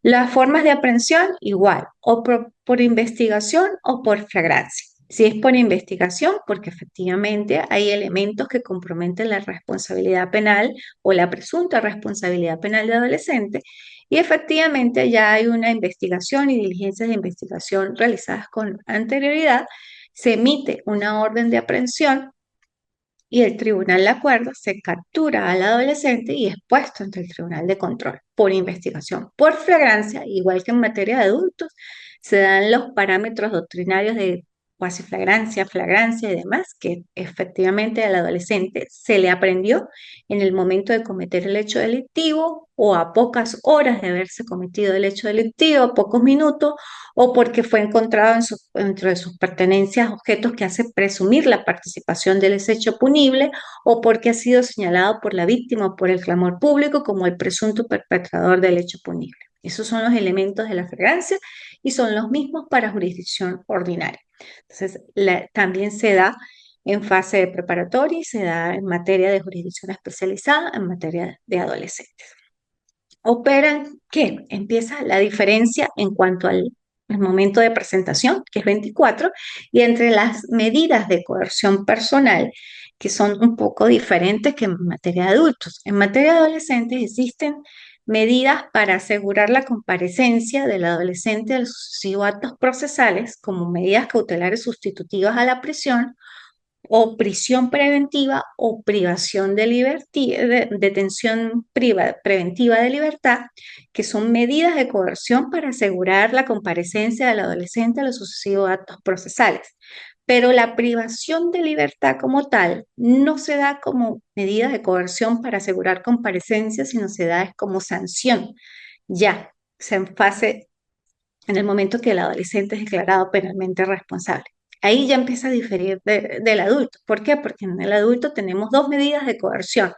Las formas de aprehensión, igual, o por investigación o por flagrancia. Si es por investigación, porque efectivamente hay elementos que comprometen la responsabilidad penal o la presunta responsabilidad penal de adolescente, y efectivamente ya hay una investigación y diligencias de investigación realizadas con anterioridad, se emite una orden de aprehensión y el tribunal de acuerdo se captura al adolescente y es puesto ante el tribunal de control por investigación. Por flagrancia, igual que en materia de adultos, se dan los parámetros doctrinarios de cuasi flagrancia, flagrancia y demás, que efectivamente al adolescente se le aprendió en el momento de cometer el hecho delictivo o a pocas horas de haberse cometido el hecho delictivo, a pocos minutos, o porque fue encontrado dentro de sus pertenencias objetos que hacen presumir la participación del hecho punible, o porque ha sido señalado por la víctima o por el clamor público como el presunto perpetrador del hecho punible. Esos son los elementos de la flagrancia y son los mismos para jurisdicción ordinaria. Entonces, también se da en fase preparatoria y se da en materia de jurisdicción especializada, en materia de adolescentes. Operan que empieza la diferencia en cuanto al momento de presentación, que es 24, y entre las medidas de coerción personal, que son un poco diferentes que en materia de adultos. En materia de adolescentes existen medidas para asegurar la comparecencia del adolescente a los sucesivos actos procesales, como medidas cautelares sustitutivas a la prisión, o prisión preventiva o privación de detención preventiva de libertad, que son medidas de coerción para asegurar la comparecencia del adolescente a los sucesivos actos procesales. Pero la privación de libertad como tal no se da como medida de coerción para asegurar comparecencia, sino se da como sanción. Ya, se en fase en el momento que el adolescente es declarado penalmente responsable. Ahí ya empieza a diferir del adulto. ¿Por qué? Porque en el adulto tenemos dos medidas de coerción.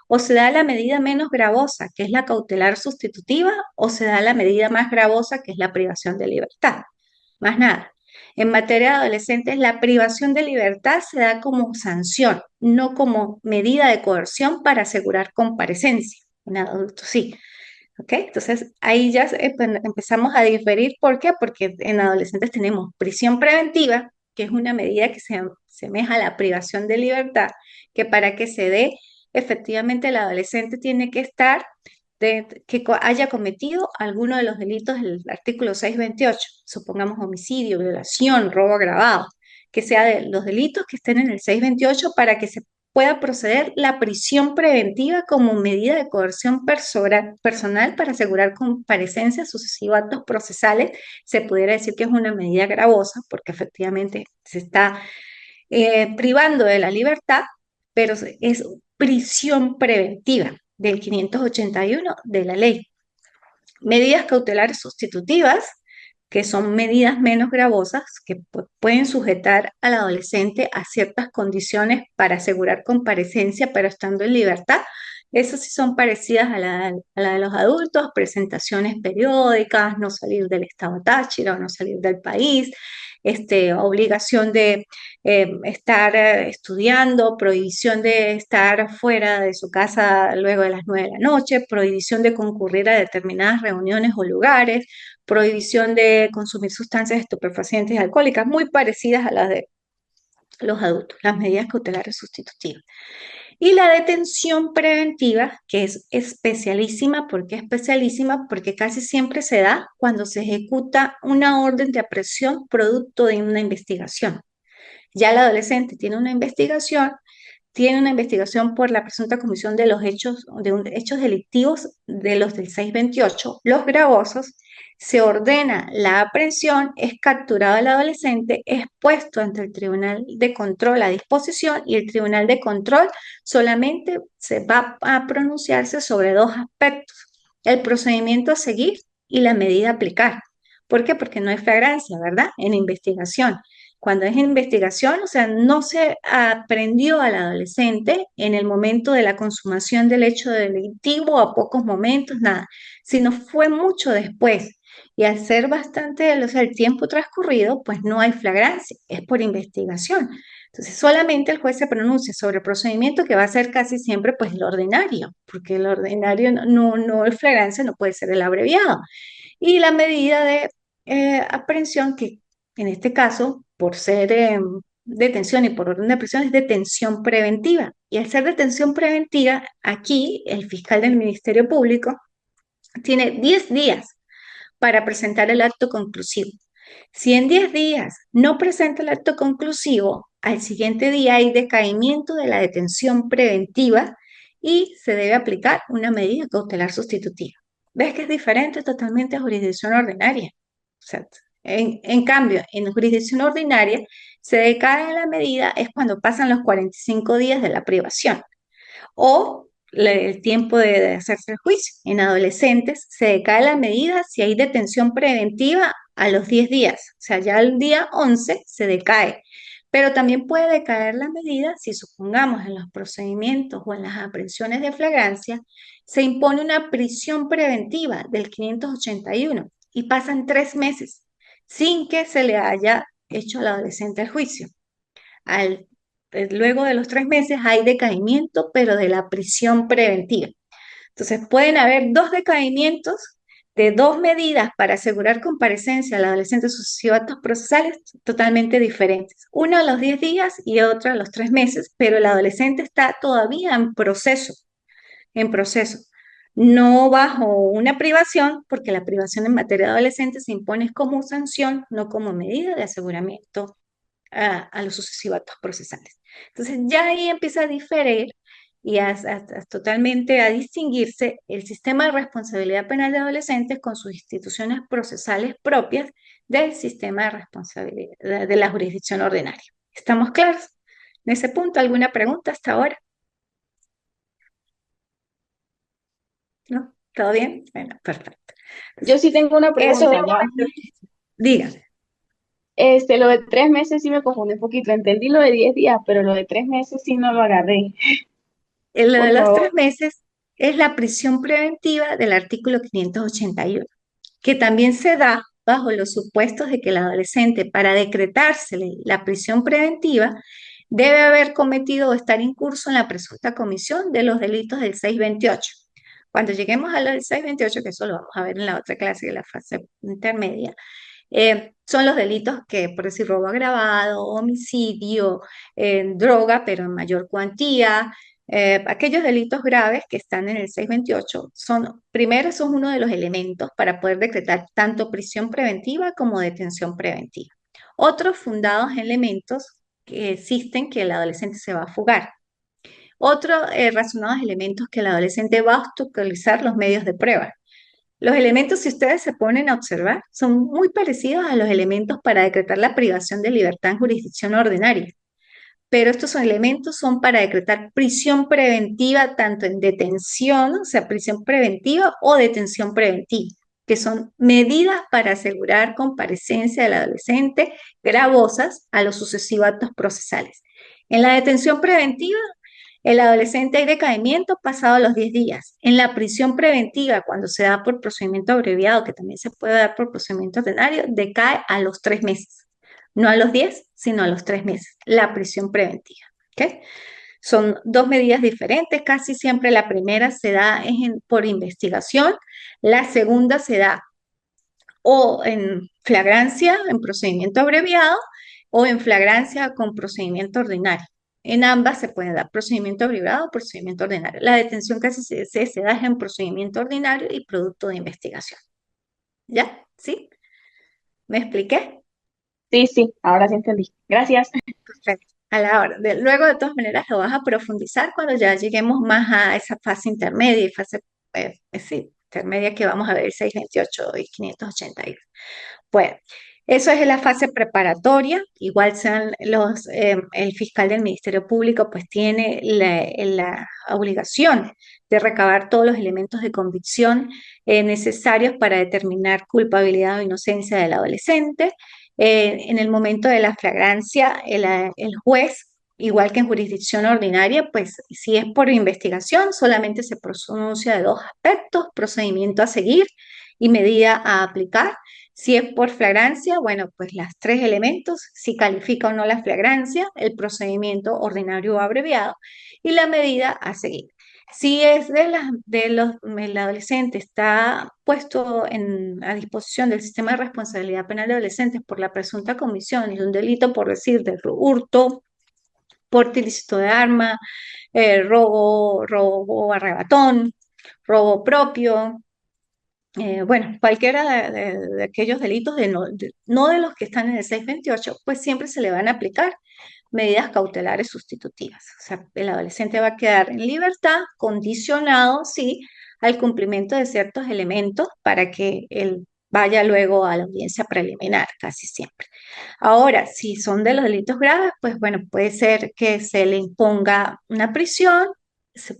O se da la medida menos gravosa, que es la cautelar sustitutiva, o se da la medida más gravosa, que es la privación de libertad. Más nada. En materia de adolescentes, la privación de libertad se da como sanción, no como medida de coerción para asegurar comparecencia. En adultos sí. ¿Ok? Entonces ahí ya empezamos a diferir. ¿Por qué? Porque en adolescentes tenemos prisión preventiva, que es una medida que se asemeja a la privación de libertad, que para que se dé, efectivamente el adolescente tiene que estar, haya cometido alguno de los delitos del artículo 628, supongamos homicidio, violación, robo agravado, que sea de los delitos que estén en el 628 para que se pueda proceder la prisión preventiva como medida de coerción personal para asegurar comparecencia sucesiva a actos procesales. Se pudiera decir que es una medida gravosa porque efectivamente se está privando de la libertad, pero es prisión preventiva del 581 de la ley. Medidas cautelares sustitutivas, que son medidas menos gravosas, que pueden sujetar al adolescente a ciertas condiciones para asegurar comparecencia, pero estando en libertad. Esas sí son parecidas a la de los adultos: presentaciones periódicas, no salir del estado Táchira o no salir del país, obligación de estar estudiando, prohibición de estar fuera de su casa luego de las 9 de la noche, prohibición de concurrir a determinadas reuniones o lugares, prohibición de consumir sustancias estupefacientes y alcohólicas, muy parecidas a las de los adultos, las medidas cautelares sustitutivas. Y la detención preventiva, que es especialísima. ¿Por qué especialísima? Porque casi siempre se da cuando se ejecuta una orden de aprehensión producto de una investigación. Ya el adolescente tiene una investigación por la presunta comisión de los hechos, hechos delictivos de los del 628, los gravosos. Se ordena la aprehensión, es capturado el adolescente, es puesto ante el tribunal de control a disposición, y el tribunal de control solamente se va a pronunciarse sobre dos aspectos: el procedimiento a seguir y la medida a aplicar. ¿Por qué? Porque no hay flagrancia, ¿verdad? En investigación. Cuando es investigación, o sea, no se aprendió al adolescente en el momento de la consumación del hecho delictivo, a pocos momentos, nada, sino fue mucho después. Y al ser bastante, o sea, el tiempo transcurrido, pues no hay flagrancia, es por investigación. Entonces, solamente el juez se pronuncia sobre el procedimiento, que va a ser casi siempre pues el ordinario, porque el ordinario no es flagrancia, no puede ser el abreviado. Y la medida de aprehensión, que en este caso, por ser detención y por orden de aprehensión, es detención preventiva. Y al ser detención preventiva, aquí el fiscal del Ministerio Público tiene 10 días para presentar el acto conclusivo. Si en 10 días no presenta el acto conclusivo, al siguiente día hay decaimiento de la detención preventiva y se debe aplicar una medida cautelar sustitutiva. ¿Ves que es diferente totalmente a jurisdicción ordinaria? O sea, en cambio, en jurisdicción ordinaria Se decae la medida es cuando pasan los 45 días de la privación o el tiempo de hacerse el juicio. En adolescentes se decae la medida si hay detención preventiva a los 10 días, o sea, ya el día 11 se decae. Pero también puede decaer la medida si, supongamos, en los procedimientos o en las aprehensiones de flagrancia se impone una prisión preventiva del 581 y pasan 3 meses sin que se le haya hecho al adolescente el juicio. Al, luego de los 3 meses hay decaimiento, pero de la prisión preventiva. Entonces pueden haber dos decaimientos de dos medidas para asegurar comparecencia al adolescente sucesivo a actos procesales totalmente diferentes. Una a los 10 días y otra a los 3 meses, pero el adolescente está todavía en proceso. No bajo una privación, porque la privación en materia de adolescentes se impone como sanción, no como medida de aseguramiento a los sucesivos actos procesales. Entonces ya ahí empieza a diferir y totalmente a distinguirse el sistema de responsabilidad penal de adolescentes con sus instituciones procesales propias del sistema de responsabilidad de la jurisdicción ordinaria. ¿Estamos claros? En ese punto, ¿alguna pregunta hasta ahora? ¿No? ¿Todo bien? Bueno, perfecto. Yo sí tengo una Eso, pregunta ya. dígame. Lo de 3 meses sí me confundí un poquito. Entendí lo de 10 días, pero lo de 3 meses sí no lo agarré. Lo de Por los favor. 3 meses es la prisión preventiva del artículo 581, que también se da bajo los supuestos de que el adolescente, para decretársele la prisión preventiva, debe haber cometido o estar incurso en la presunta comisión de los delitos del 628. Cuando lleguemos a lo del 628, que eso lo vamos a ver en la otra clase de la fase intermedia, son los delitos que, por decir, robo agravado, homicidio, droga, pero en mayor cuantía. Aquellos delitos graves que están en el 628 son, primero, eso es uno de los elementos para poder decretar tanto prisión preventiva como detención preventiva. Otros fundados elementos que existen que el adolescente se va a fugar. Otros razonados elementos que el adolescente va a obstaculizar los medios de prueba. Los elementos, si ustedes se ponen a observar, son muy parecidos a los elementos para decretar la privación de libertad en jurisdicción ordinaria, pero estos elementos son para decretar prisión preventiva tanto en detención, o sea, prisión preventiva o detención preventiva, que son medidas para asegurar comparecencia del adolescente gravosas a los sucesivos actos procesales. En la detención preventiva, el adolescente hay decaimiento pasado los 10 días. En la prisión preventiva, cuando se da por procedimiento abreviado, que también se puede dar por procedimiento ordinario, decae a los 3 meses. No a los 10, sino a los 3 meses. La prisión preventiva. ¿Ok? Son dos medidas diferentes. Casi siempre la primera se da por investigación. La segunda se da o en flagrancia, en procedimiento abreviado, o en flagrancia con procedimiento ordinario. En ambas se puede dar procedimiento abreviado o procedimiento ordinario. La detención casi se da en procedimiento ordinario y producto de investigación. ¿Ya? ¿Sí? ¿Me expliqué? Sí, sí, ahora sí entendí. Gracias. Perfecto. A la hora. Luego, de todas maneras, lo vas a profundizar cuando ya lleguemos más a esa fase intermedia y fase sí, intermedia que vamos a ver 628 y 581. Bueno, eso es la fase preparatoria. Igual sean el fiscal del Ministerio Público, pues tiene la obligación de recabar todos los elementos de convicción necesarios para determinar culpabilidad o inocencia del adolescente. En el momento de la flagrancia, el juez, igual que en jurisdicción ordinaria, pues si es por investigación, solamente se pronuncia de dos aspectos: procedimiento a seguir y medida a aplicar. Si es por flagrancia, bueno, pues los tres elementos: si califica o no la flagrancia, el procedimiento ordinario o abreviado y la medida a seguir. Si es el adolescente está puesto a disposición del sistema de responsabilidad penal de adolescentes por la presunta comisión de un delito, por decir, de hurto, porte ilícito de arma, robo arrebatón, robo propio, bueno, cualquiera de aquellos delitos, no de los que están en el 628, pues siempre se le van a aplicar medidas cautelares sustitutivas. O sea, el adolescente va a quedar en libertad, condicionado, sí, al cumplimiento de ciertos elementos para que el vaya luego a la audiencia preliminar, casi siempre. Ahora, si son de los delitos graves, pues bueno, puede ser que se le imponga una prisión,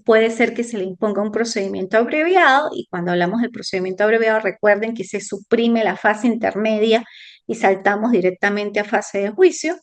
puede ser que se le imponga un procedimiento abreviado, y cuando hablamos del procedimiento abreviado, recuerden que se suprime la fase intermedia y saltamos directamente a fase de juicio.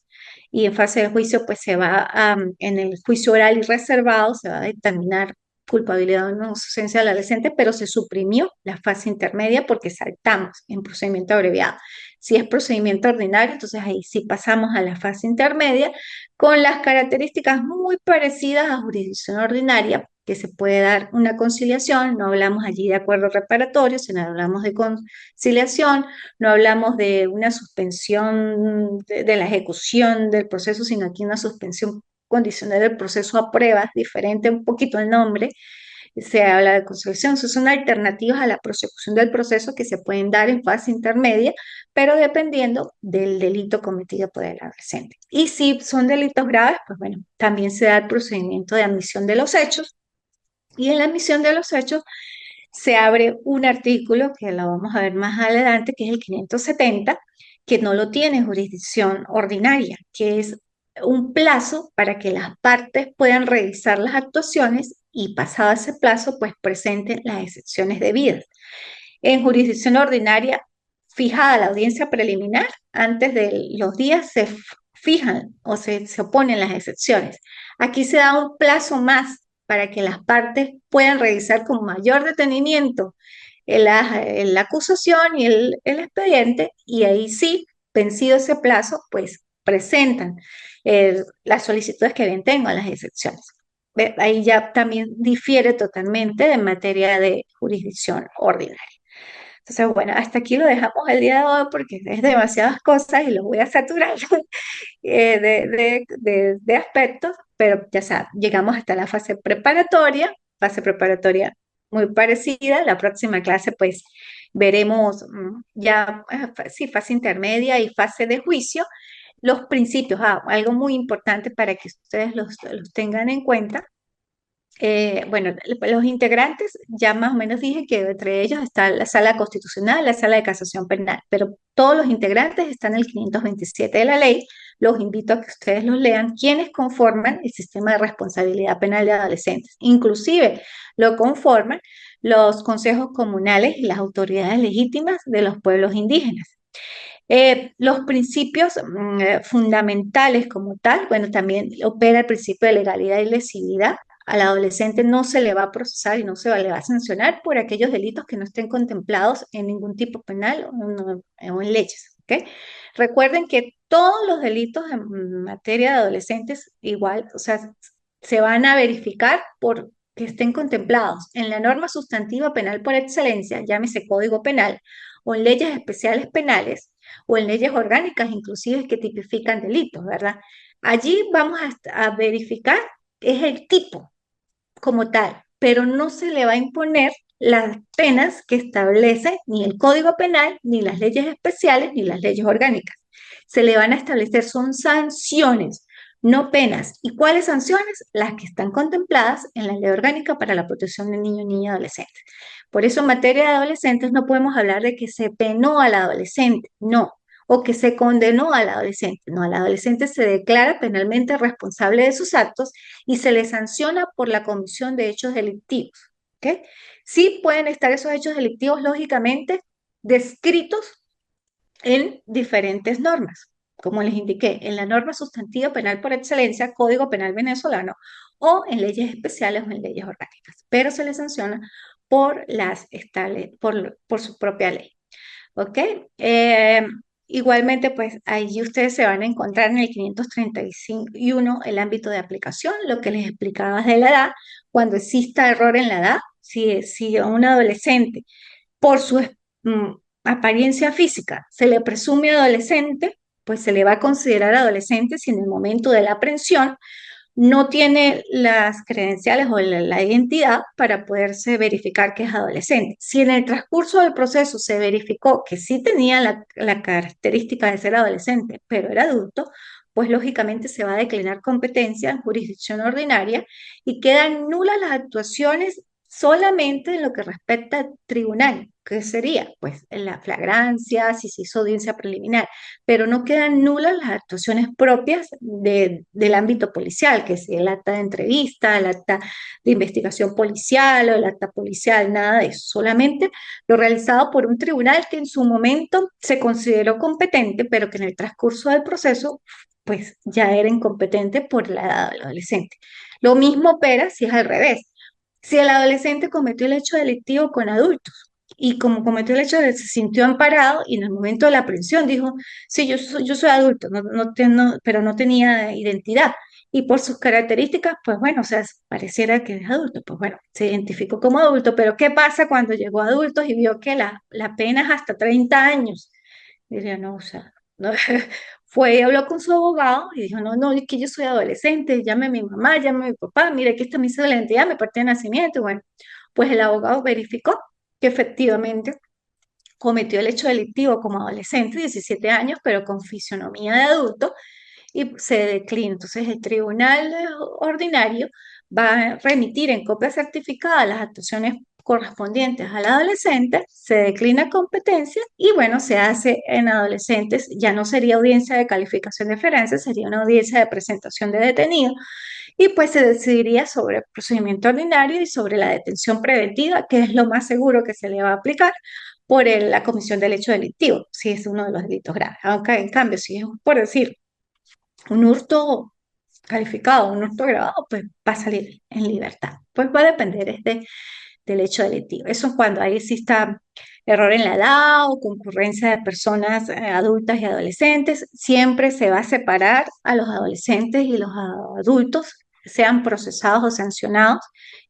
Y en fase de juicio, pues en el juicio oral y reservado, se va a determinar culpabilidad o no inocencia del adolescente, pero se suprimió la fase intermedia porque saltamos en procedimiento abreviado. Si es procedimiento ordinario, entonces ahí sí pasamos a la fase intermedia con las características muy parecidas a jurisdicción ordinaria, que se puede dar una conciliación, no hablamos allí de acuerdo reparatorio, sino hablamos de conciliación, no hablamos de una suspensión de la ejecución del proceso, sino aquí una suspensión condicional del proceso a pruebas, diferente un poquito el nombre, se habla de conciliación. Son alternativas a la prosecución del proceso que se pueden dar en fase intermedia, pero dependiendo del delito cometido por el adolescente. Y si son delitos graves, pues bueno, también se da el procedimiento de admisión de los hechos, y en la admisión de los hechos se abre un artículo que lo vamos a ver más adelante, que es el 570, que no lo tiene jurisdicción ordinaria, que es un plazo para que las partes puedan revisar las actuaciones y pasado ese plazo, pues presenten las excepciones debidas. En jurisdicción ordinaria, fijada la audiencia preliminar, antes de los días se fijan o se oponen las excepciones. Aquí se da un plazo más para que las partes puedan revisar con mayor detenimiento la acusación y el expediente, y ahí sí, vencido ese plazo, pues presentan las solicitudes que bien tengan las excepciones. Ahí ya también difiere totalmente de materia de jurisdicción ordinaria. Entonces, bueno, hasta aquí lo dejamos el día de hoy porque es demasiadas cosas y lo voy a saturar de aspectos, pero ya saben, llegamos hasta la fase preparatoria muy parecida. La próxima clase, pues, veremos ya, sí, fase intermedia y fase de juicio. Los principios, algo muy importante para que ustedes los tengan en cuenta. Bueno, los integrantes, ya más o menos dije que entre ellos está la sala constitucional, la sala de casación penal, pero todos los integrantes están en el 527 de la ley. Los invito a que ustedes los lean, quienes conforman el sistema de responsabilidad penal de adolescentes. Inclusive lo conforman los consejos comunales y las autoridades legítimas de los pueblos indígenas. Los principios fundamentales como tal, bueno, también opera el principio de legalidad y lesividad. Al adolescente no se le va a procesar y no le va a sancionar por aquellos delitos que no estén contemplados en ningún tipo penal o en leyes. ¿Ok? Recuerden que todos los delitos en materia de adolescentes igual, o sea, se van a verificar por que estén contemplados en la norma sustantiva penal por excelencia, llámese Código Penal, o en leyes especiales penales, o en leyes orgánicas inclusive que tipifican delitos, ¿verdad? Allí vamos a verificar es el tipo como tal, pero no se le va a imponer las penas que establece ni el Código Penal, ni las leyes especiales, ni las leyes orgánicas. Se le van a establecer son sanciones, no penas. ¿Y cuáles sanciones? Las que están contempladas en la Ley Orgánica para la Protección de Niños, Niñas y Adolescentes. Por eso en materia de adolescentes no podemos hablar de que se penó al adolescente, no, o que se condenó al adolescente. No, al adolescente se declara penalmente responsable de sus actos y se le sanciona por la comisión de hechos delictivos. ¿Ok? Sí pueden estar esos hechos delictivos, lógicamente, descritos en diferentes normas, como les indiqué, en la norma sustantiva penal por excelencia, Código Penal venezolano, o en leyes especiales o en leyes orgánicas, pero se les sanciona por su propia ley. ¿Ok? Igualmente, pues allí ustedes se van a encontrar en el 531 el ámbito de aplicación, lo que les explicaba de la edad, cuando exista error en la edad, si a un adolescente por su mm, apariencia física se le presume adolescente, pues se le va a considerar adolescente si en el momento de la aprehensión no tiene las credenciales o la identidad para poderse verificar que es adolescente. Si en el transcurso del proceso se verificó que sí tenía la característica de ser adolescente, pero era adulto, pues lógicamente se va a declinar competencia en jurisdicción ordinaria y quedan nulas las actuaciones solamente en lo que respecta al tribunal, que sería pues en la flagrancia, si se hizo audiencia preliminar, pero no quedan nulas las actuaciones propias del ámbito policial, que es el acta de entrevista, el acta de investigación policial o el acta policial, nada de eso, solamente lo realizado por un tribunal que en su momento se consideró competente, pero que en el transcurso del proceso pues ya era incompetente por la edad del adolescente. Lo mismo opera si es al revés. Si el adolescente cometió el hecho delictivo con adultos y como cometió el hecho, se sintió amparado y en el momento de la aprehensión dijo, sí, yo soy adulto, pero no tenía identidad. Y por sus características, pues bueno, o sea, pareciera que es adulto, pues bueno, se identificó como adulto, pero ¿qué pasa cuando llegó a adultos y vio que la pena es hasta 30 años? Diría, no, o sea, no. Fue y habló con su abogado y dijo, no, no, es que yo soy adolescente, llame a mi mamá, llame a mi papá, mire, aquí está mi cédula de identidad, mi parte de nacimiento. Y bueno, pues el abogado verificó que efectivamente cometió el hecho delictivo como adolescente, 17 años, pero con fisionomía de adulto, y se declina. Entonces, el tribunal ordinario va a remitir en copia certificada las actuaciones correspondientes al adolescente, se declina competencia y bueno, se hace en adolescentes, ya no sería audiencia de calificación de referencia, sería una audiencia de presentación de detenido y pues se decidiría sobre el procedimiento ordinario y sobre la detención preventiva, que es lo más seguro que se le va a aplicar por la comisión del hecho delictivo, si es uno de los delitos graves. Aunque en cambio, si es por decir un hurto calificado, un hurto grabado, pues va a salir en libertad. Pues va a depender del hecho delictivo. Eso es cuando ahí exista error en la edad o concurrencia de personas adultas y adolescentes. Siempre se va a separar a los adolescentes y los adultos, sean procesados o sancionados.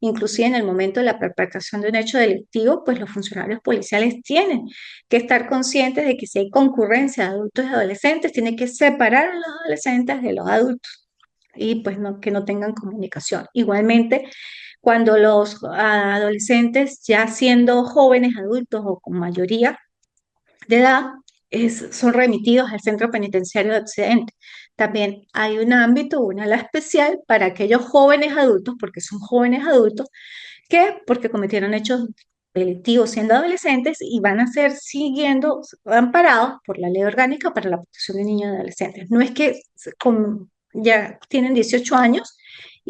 Inclusive en el momento de la perpetración de un hecho delictivo, pues los funcionarios policiales tienen que estar conscientes de que si hay concurrencia de adultos y adolescentes, tienen que separar a los adolescentes de los adultos y pues no, que no tengan comunicación. Igualmente, cuando los adolescentes, ya siendo jóvenes, adultos o con mayoría de edad, son remitidos al centro penitenciario de Occidente. También hay un ámbito, una ala especial para aquellos jóvenes adultos, porque son jóvenes adultos, que porque cometieron hechos delictivos siendo adolescentes y van a ser siguiendo amparados por la ley orgánica para la protección de niños y adolescentes. No es que ya tienen 18 años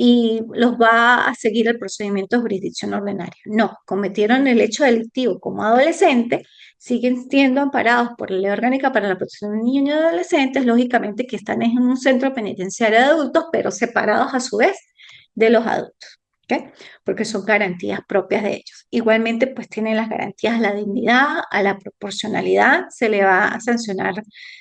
y los va a seguir el procedimiento de jurisdicción ordinaria. No, cometieron el hecho delictivo como adolescentes, siguen siendo amparados por la ley orgánica para la protección de niños y adolescentes, lógicamente que están en un centro penitenciario de adultos, pero separados a su vez de los adultos. ¿Ok? Porque son garantías propias de ellos. Igualmente, pues tienen las garantías a la dignidad, a la proporcionalidad, se le va a sancionar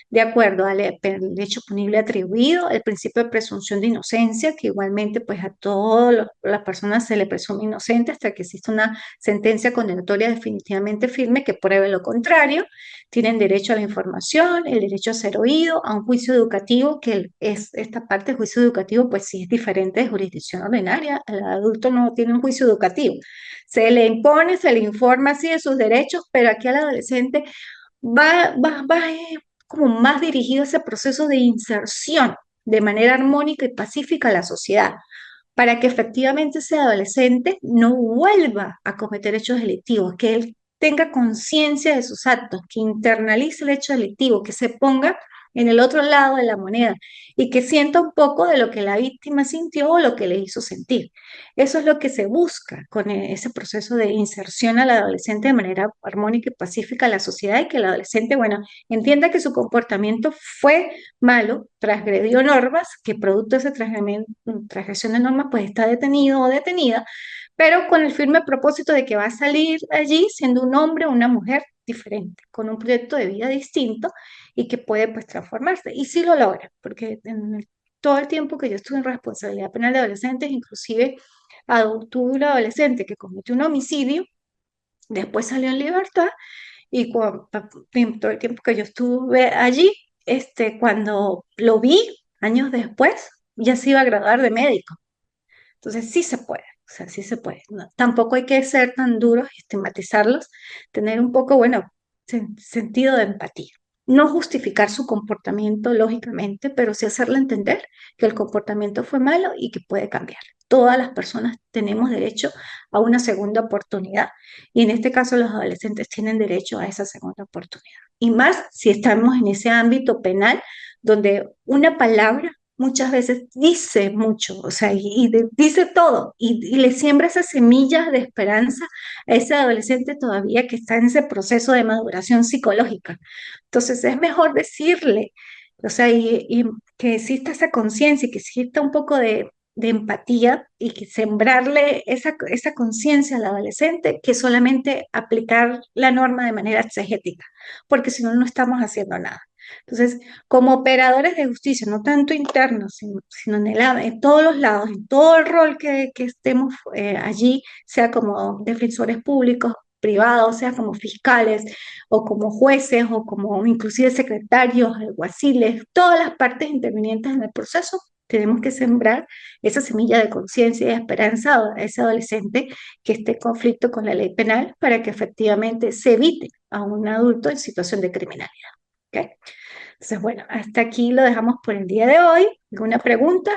de acuerdo al hecho punible atribuido, el principio de presunción de inocencia, que igualmente pues a todas las personas se le presume inocente hasta que exista una sentencia condenatoria definitivamente firme que pruebe lo contrario. Tienen derecho a la información, el derecho a ser oído, a un juicio educativo, que es esta parte del juicio educativo, pues sí es diferente de jurisdicción ordinaria. El adulto no tiene un juicio educativo. Se le impone, se le informa así de sus derechos, pero aquí al adolescente va como más dirigido a ese proceso de inserción de manera armónica y pacífica a la sociedad, para que efectivamente ese adolescente no vuelva a cometer hechos delictivos, que él tenga conciencia de sus actos, que internalice el hecho delictivo, que se ponga en el otro lado de la moneda y que sienta un poco de lo que la víctima sintió o lo que le hizo sentir. Eso es lo que se busca con ese proceso de inserción al adolescente de manera armónica y pacífica a la sociedad y que el adolescente, bueno, entienda que su comportamiento fue malo, transgredió normas, que producto de esa transgresión de normas pues está detenido o detenida, pero con el firme propósito de que va a salir allí siendo un hombre o una mujer diferente, con un proyecto de vida distinto y que puede pues transformarse. Y sí lo logra, porque todo el tiempo que yo estuve en responsabilidad penal de adolescentes, inclusive tuve un adolescente que cometió un homicidio, después salió en libertad y todo el tiempo que yo estuve allí, cuando lo vi años después, ya se iba a graduar de médico. Entonces sí se puede, o sea, sí se puede. Tampoco hay que ser tan duros y estigmatizarlos, tener un poco, bueno, sentido de empatía. no justificar su comportamiento lógicamente, pero sí hacerle entender que el comportamiento fue malo y que puede cambiar. Todas las personas tenemos derecho a una segunda oportunidad y en este caso los adolescentes tienen derecho a esa segunda oportunidad. Y más si estamos en ese ámbito penal donde una palabra muchas veces dice mucho, o sea, dice todo y le siembra esas semillas de esperanza a ese adolescente todavía que está en ese proceso de maduración psicológica. Entonces es mejor decirle, o sea, y que exista esa conciencia y que exista un poco de empatía y que sembrarle esa conciencia al adolescente que solamente aplicar la norma de manera exegética, porque si no, no estamos haciendo nada. Entonces, como operadores de justicia, no tanto internos, sino en todos los lados, en todo el rol que estemos allí, sea como defensores públicos, privados, sea como fiscales, o como jueces, o como inclusive secretarios, alguaciles, todas las partes intervinientes en el proceso, tenemos que sembrar esa semilla de conciencia y de esperanza a ese adolescente que esté en conflicto con la ley penal para que efectivamente se evite a un adulto en situación de criminalidad. ¿Ok? Entonces, bueno, hasta aquí lo dejamos por el día de hoy. ¿Alguna pregunta?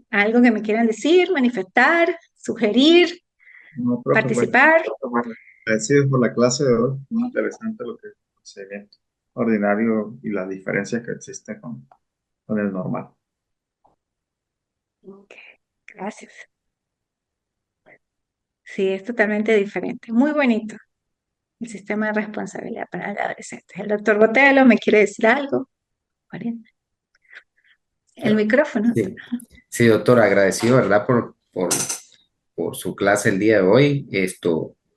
¿Algo que me quieran decir, manifestar, sugerir, No, profe, pues, participar? agradecidos por la clase de hoy. Muy interesante lo que es el procedimiento ordinario y las diferencias que existen con el normal. Ok, gracias. Sí, es totalmente diferente. Muy bonito el sistema de responsabilidad para los adolescentes. El doctor Botelo me quiere decir algo. Mariana. El micrófono. Sí, sí, doctora, agradecido, ¿verdad? Por su clase el día de hoy.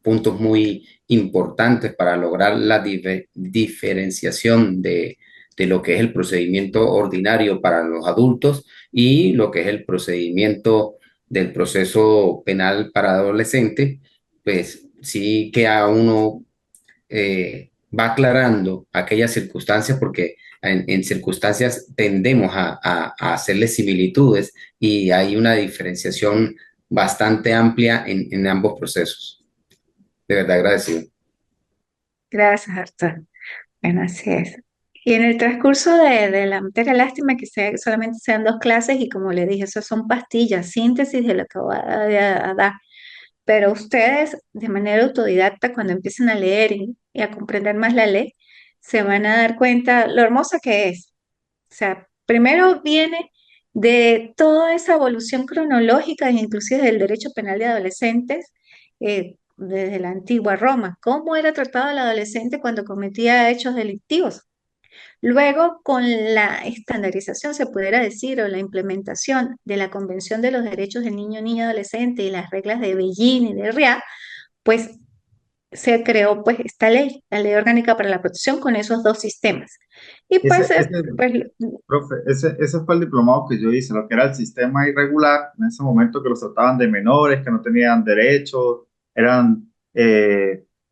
Puntos muy importantes para lograr la diferenciación de lo que es el procedimiento ordinario para los adultos y lo que es el procedimiento del proceso penal para adolescentes. Pues sí que a uno va aclarando aquellas circunstancias porque en circunstancias tendemos a hacerle similitudes y hay una diferenciación bastante amplia en ambos procesos. De verdad agradecido. Gracias, Arthur. Bueno, así es. Y en el transcurso de la materia, lástima que solamente sean dos clases y como le dije, eso son pastillas, síntesis de lo que voy a dar. Pero ustedes, de manera autodidacta, cuando empiecen a leer y a comprender más la ley, se van a dar cuenta lo hermosa que es. O sea, primero viene de toda esa evolución cronológica, e inclusive del derecho penal de adolescentes, desde la antigua Roma, cómo era tratado el adolescente cuando cometía hechos delictivos. Luego, con la estandarización, se pudiera decir, o la implementación de la Convención de los Derechos del Niño, Niña y Adolescente y las reglas de Beijing y de RIA, pues se creó pues esta ley, la Ley Orgánica para la Protección, con esos dos sistemas. Y Ese, pues, ese, pues profe, ese fue el diplomado que yo hice, lo que era el sistema irregular, en ese momento que los trataban de menores, que no tenían derechos, eran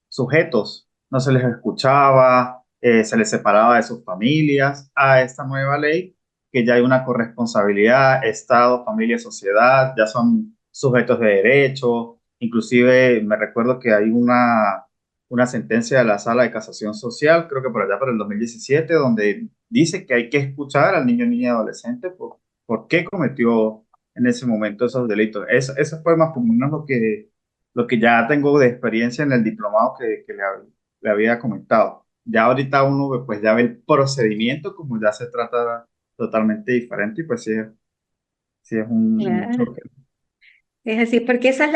sujetos, no se les escuchaba, se les separaba de sus familias, a esta nueva ley, que ya hay una corresponsabilidad, Estado, familia, sociedad, ya son sujetos de derecho, inclusive me recuerdo que hay una sentencia de la Sala de Casación Social, creo que por allá por el 2017, donde dice que hay que escuchar al niño, niña y adolescente por qué cometió en ese momento esos delitos. Eso fue más o menos lo que ya tengo de experiencia en el diplomado que le había comentado. Ya ahorita uno pues ya ve el procedimiento como ya se trata totalmente diferente y pues sí es un claro. choque. Es así, porque esa es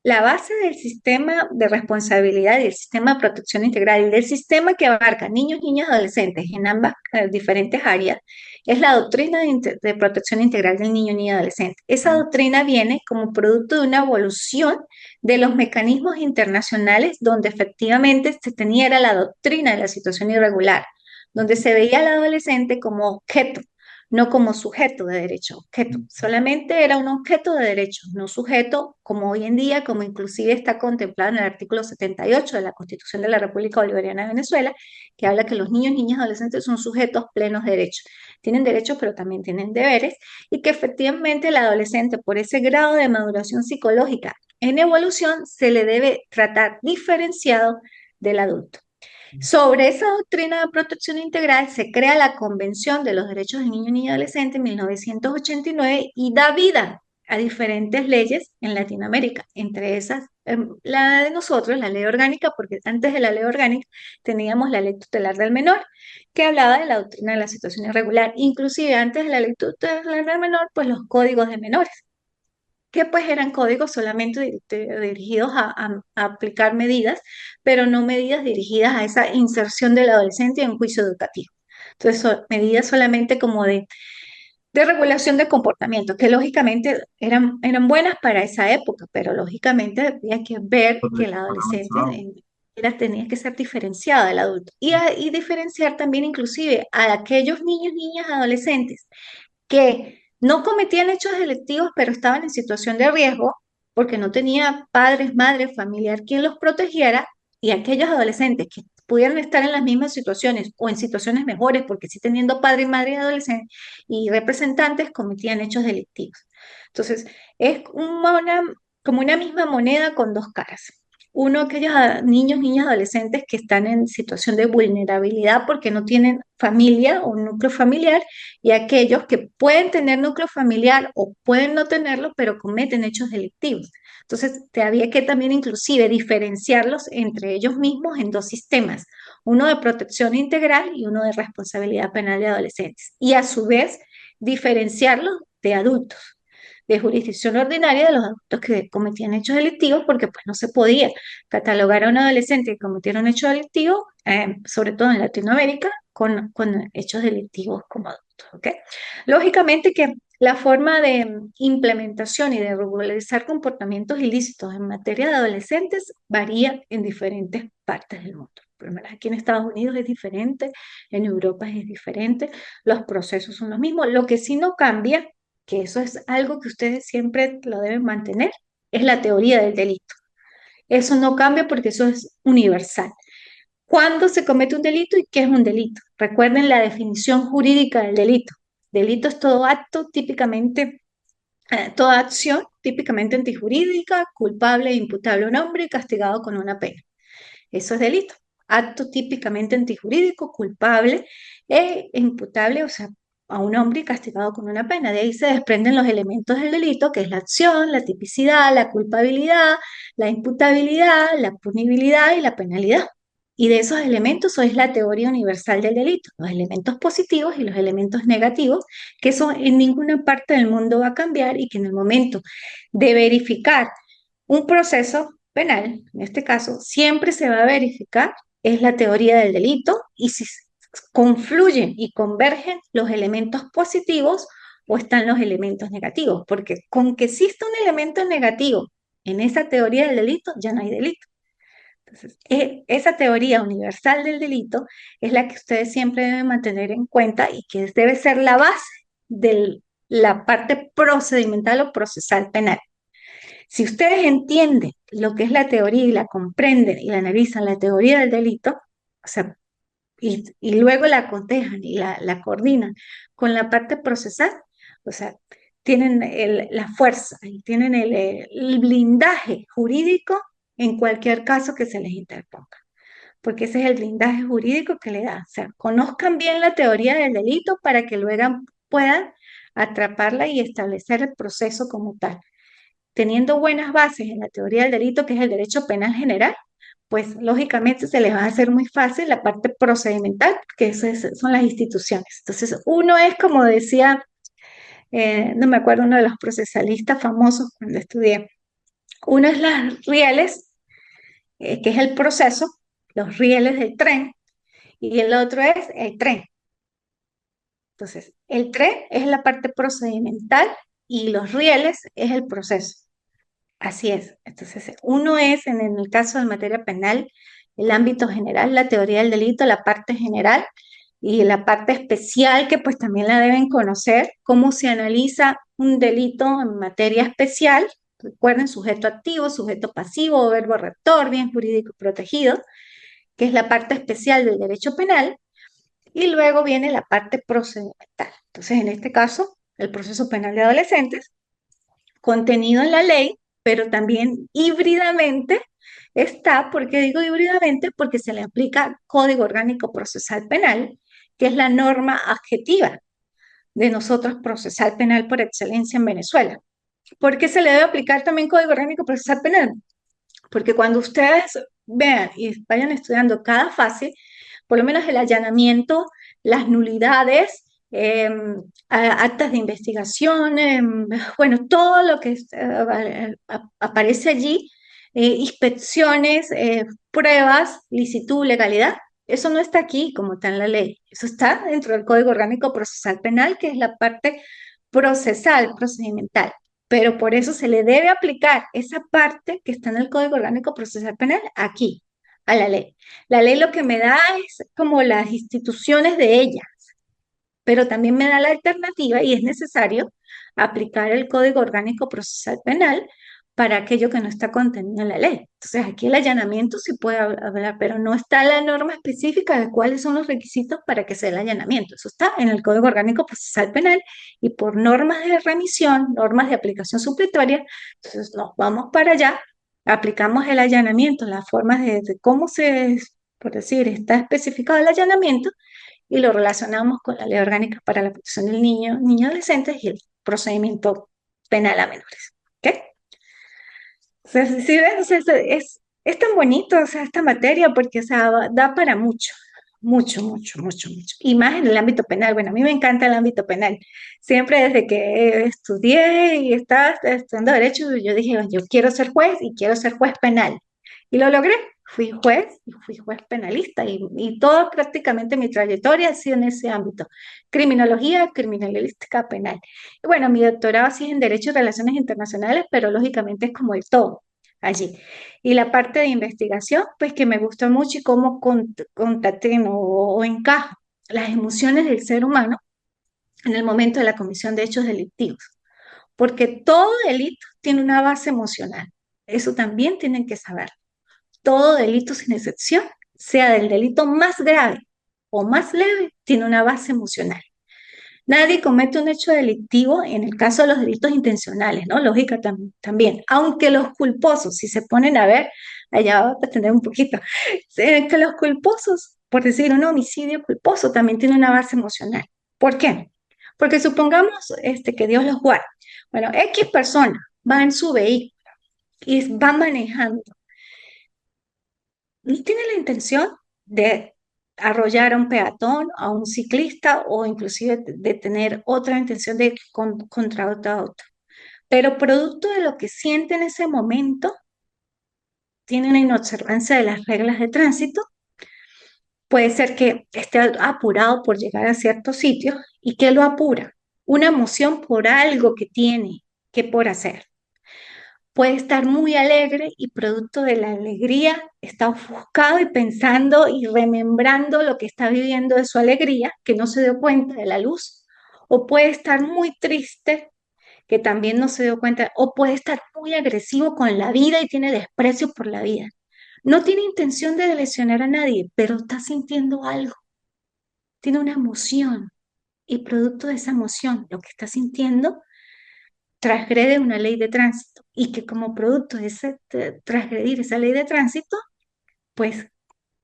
la base del sistema de responsabilidad y del sistema de protección integral, y del sistema que abarca niños, niñas, adolescentes en ambas diferentes áreas, es la doctrina de protección integral del niño, niña y adolescente. Esa doctrina viene como producto de una evolución de los mecanismos internacionales donde efectivamente se tenía era la doctrina de la situación irregular, donde se veía al adolescente como objeto, no como sujeto de derecho, objeto. Solamente era un objeto de derechos, no sujeto como hoy en día, como inclusive está contemplado en el artículo 78 de la Constitución de la República Bolivariana de Venezuela, que habla que los niños, niñas, adolescentes son sujetos plenos de derechos. Tienen derechos, pero también tienen deberes, y que efectivamente el adolescente, por ese grado de maduración psicológica en evolución, se le debe tratar diferenciado del adulto. Sobre esa doctrina de protección integral se crea la Convención de los Derechos del Niño, Niña y Adolescente en 1989 y da vida a diferentes leyes en Latinoamérica, entre esas la de nosotros, la ley orgánica, porque antes de la ley orgánica teníamos la ley tutelar del menor, que hablaba de la doctrina de la situación irregular, inclusive antes de la ley tutelar del menor, pues los códigos de menores, que pues eran códigos solamente dirigidos a aplicar medidas, pero no medidas dirigidas a esa inserción del adolescente en un juicio educativo. Entonces, son medidas solamente como de regulación de comportamiento, que lógicamente eran buenas para esa época, pero lógicamente había que ver que el adolescente Avanzado. tenía que ser diferenciado del adulto y diferenciar también inclusive a aquellos niños, niñas, adolescentes que no cometían hechos delictivos, pero estaban en situación de riesgo porque no tenía padres, madres, familiar quien los protegiera, y aquellos adolescentes que pudieran estar en las mismas situaciones o en situaciones mejores, porque sí teniendo padre, madre y adolescentes y representantes cometían hechos delictivos. Entonces, es como una misma moneda con dos caras. Uno, aquellos niños, niñas, adolescentes que están en situación de vulnerabilidad porque no tienen familia o un núcleo familiar, y aquellos que pueden tener núcleo familiar o pueden no tenerlo, pero cometen hechos delictivos. Entonces, te había que también inclusive diferenciarlos entre ellos mismos en dos sistemas, uno de protección integral y uno de responsabilidad penal de adolescentes, y a su vez diferenciarlos de adultos, de jurisdicción ordinaria, de los adultos que cometían hechos delictivos, porque pues no se podía catalogar a un adolescente que cometiera un hecho delictivo, sobre todo en Latinoamérica, con hechos delictivos como adultos, ¿ok? Lógicamente que la forma de implementación y de regularizar comportamientos ilícitos en materia de adolescentes varía en diferentes partes del mundo. Por lo menos aquí en Estados Unidos es diferente, en Europa es diferente, los procesos son los mismos. Lo que sí no cambia, que eso es algo que ustedes siempre lo deben mantener, es la teoría del delito. Eso no cambia porque eso es universal. ¿Cuándo se comete un delito y qué es un delito? Recuerden la definición jurídica del delito. Delito es todo acto típicamente, toda acción típicamente antijurídica, culpable e imputable a un hombre y castigado con una pena. Eso es delito. Acto típicamente antijurídico, culpable e imputable, o sea, a un hombre y castigado con una pena. De ahí se desprenden los elementos del delito, que es la acción, la tipicidad, la culpabilidad, la imputabilidad, la punibilidad y la penalidad. Y de esos elementos es la teoría universal del delito, los elementos positivos y los elementos negativos, que eso en ninguna parte del mundo va a cambiar, y que en el momento de verificar un proceso penal, en este caso, siempre se va a verificar es la teoría del delito y si confluyen y convergen los elementos positivos o están los elementos negativos, porque con que exista un elemento negativo en esa teoría del delito, ya no hay delito. Entonces, esa teoría universal del delito es la que ustedes siempre deben mantener en cuenta y que debe ser la base de la parte procedimental o procesal penal. Si ustedes entienden lo que es la teoría y la comprenden y la analizan la teoría del delito, o sea, y luego la cotejan y la coordinan con la parte procesal, o sea, tienen la fuerza y tienen el blindaje jurídico en cualquier caso que se les interponga, porque ese es el blindaje jurídico que le da. O sea, conozcan bien la teoría del delito para que luego puedan atraparla y establecer el proceso como tal. Teniendo buenas bases en la teoría del delito, que es el derecho penal general, pues lógicamente se les va a hacer muy fácil la parte procedimental, que esas son las instituciones. Entonces, uno es, como decía, no me acuerdo, uno de los procesalistas famosos cuando estudié, uno es las rieles, que es el proceso, los rieles del tren, y el otro es el tren. Entonces, el tren es la parte procedimental y los rieles es el proceso. Así es. Entonces, uno es, en el caso de materia penal, el ámbito general, la teoría del delito, la parte general, y la parte especial que pues también la deben conocer, cómo se analiza un delito en materia especial. Recuerden, sujeto activo, sujeto pasivo, verbo rector, bien jurídico protegido, que es la parte especial del derecho penal, y luego viene la parte procedimental. Entonces, en este caso, el proceso penal de adolescentes, contenido en la ley, pero también híbridamente está. ¿Por qué digo híbridamente? Porque se le aplica Código Orgánico Procesal Penal, que es la norma adjetiva de nosotros procesal penal por excelencia en Venezuela. ¿Por qué se le debe aplicar también Código Orgánico Procesal Penal? Porque cuando ustedes vean y vayan estudiando cada fase, por lo menos el allanamiento, las nulidades, actas de investigación, bueno, todo lo que aparece allí, inspecciones, pruebas, licitud, legalidad, eso no está aquí como está en la ley, eso está dentro del Código Orgánico Procesal Penal, que es la parte procesal, procedimental, pero por eso se le debe aplicar esa parte que está en el Código Orgánico Procesal Penal aquí, a la ley. La ley lo que me da es como las instituciones de ella, pero también me da la alternativa y es necesario aplicar el Código Orgánico Procesal Penal para aquello que no está contenido en la ley. Entonces, aquí el allanamiento sí puede hablar, pero no está la norma específica de cuáles son los requisitos para que sea el allanamiento. Eso está en el Código Orgánico Procesal Penal y por normas de remisión, normas de aplicación supletoria, entonces nos vamos para allá, aplicamos el allanamiento, las formas de cómo se, por decir, está especificado el allanamiento y lo relacionamos con la Ley Orgánica para la Protección del Niño, Niño Adolescentes y el procedimiento penal a menores. ¿Ok? O sea, si ven, o sea, es tan bonito, o sea, esta materia porque, o sea, da para mucho, mucho, mucho, mucho, mucho. Y más en el ámbito penal. Bueno, a mí me encanta el ámbito penal. Siempre desde que estudié y estaba estudiando Derecho, yo dije, yo quiero ser juez y quiero ser juez penal. Y lo logré. Fui juez y fui juez penalista y toda prácticamente mi trayectoria ha sido en ese ámbito. Criminología, criminalística penal. Y bueno, mi doctorado sí es en Derecho y Relaciones Internacionales, pero lógicamente es como el todo allí. Y la parte de investigación, pues que me gustó mucho y cómo contateno o encajo las emociones del ser humano en el momento de la comisión de hechos delictivos. Porque todo delito tiene una base emocional. Eso también tienen que saber. Todo delito sin excepción, sea del delito más grave o más leve, tiene una base emocional. Nadie comete un hecho delictivo en el caso de los delitos intencionales, ¿no? Lógica también. Aunque los culposos, si se ponen a ver, allá va a tener un poquito, que los culposos, por decir un homicidio culposo, también tiene una base emocional. ¿Por qué? Porque supongamos que Dios los guarde. Bueno, X persona va en su vehículo y va manejando. No tiene la intención de arrollar a un peatón, a un ciclista o inclusive de tener otra intención de contra otro auto. Pero producto de lo que siente en ese momento, tiene una inobservancia de las reglas de tránsito, puede ser que esté apurado por llegar a cierto sitio y que lo apura, una emoción por algo que tiene que por hacer. Puede estar muy alegre y producto de la alegría está ofuscado y pensando y remembrando lo que está viviendo de su alegría, que no se dio cuenta de la luz, o puede estar muy triste, que también no se dio cuenta, o puede estar muy agresivo con la vida y tiene desprecio por la vida. No tiene intención de lesionar a nadie, pero está sintiendo algo, tiene una emoción y producto de esa emoción, lo que está sintiendo transgrede una ley de tránsito y que como producto de transgredir esa ley de tránsito, pues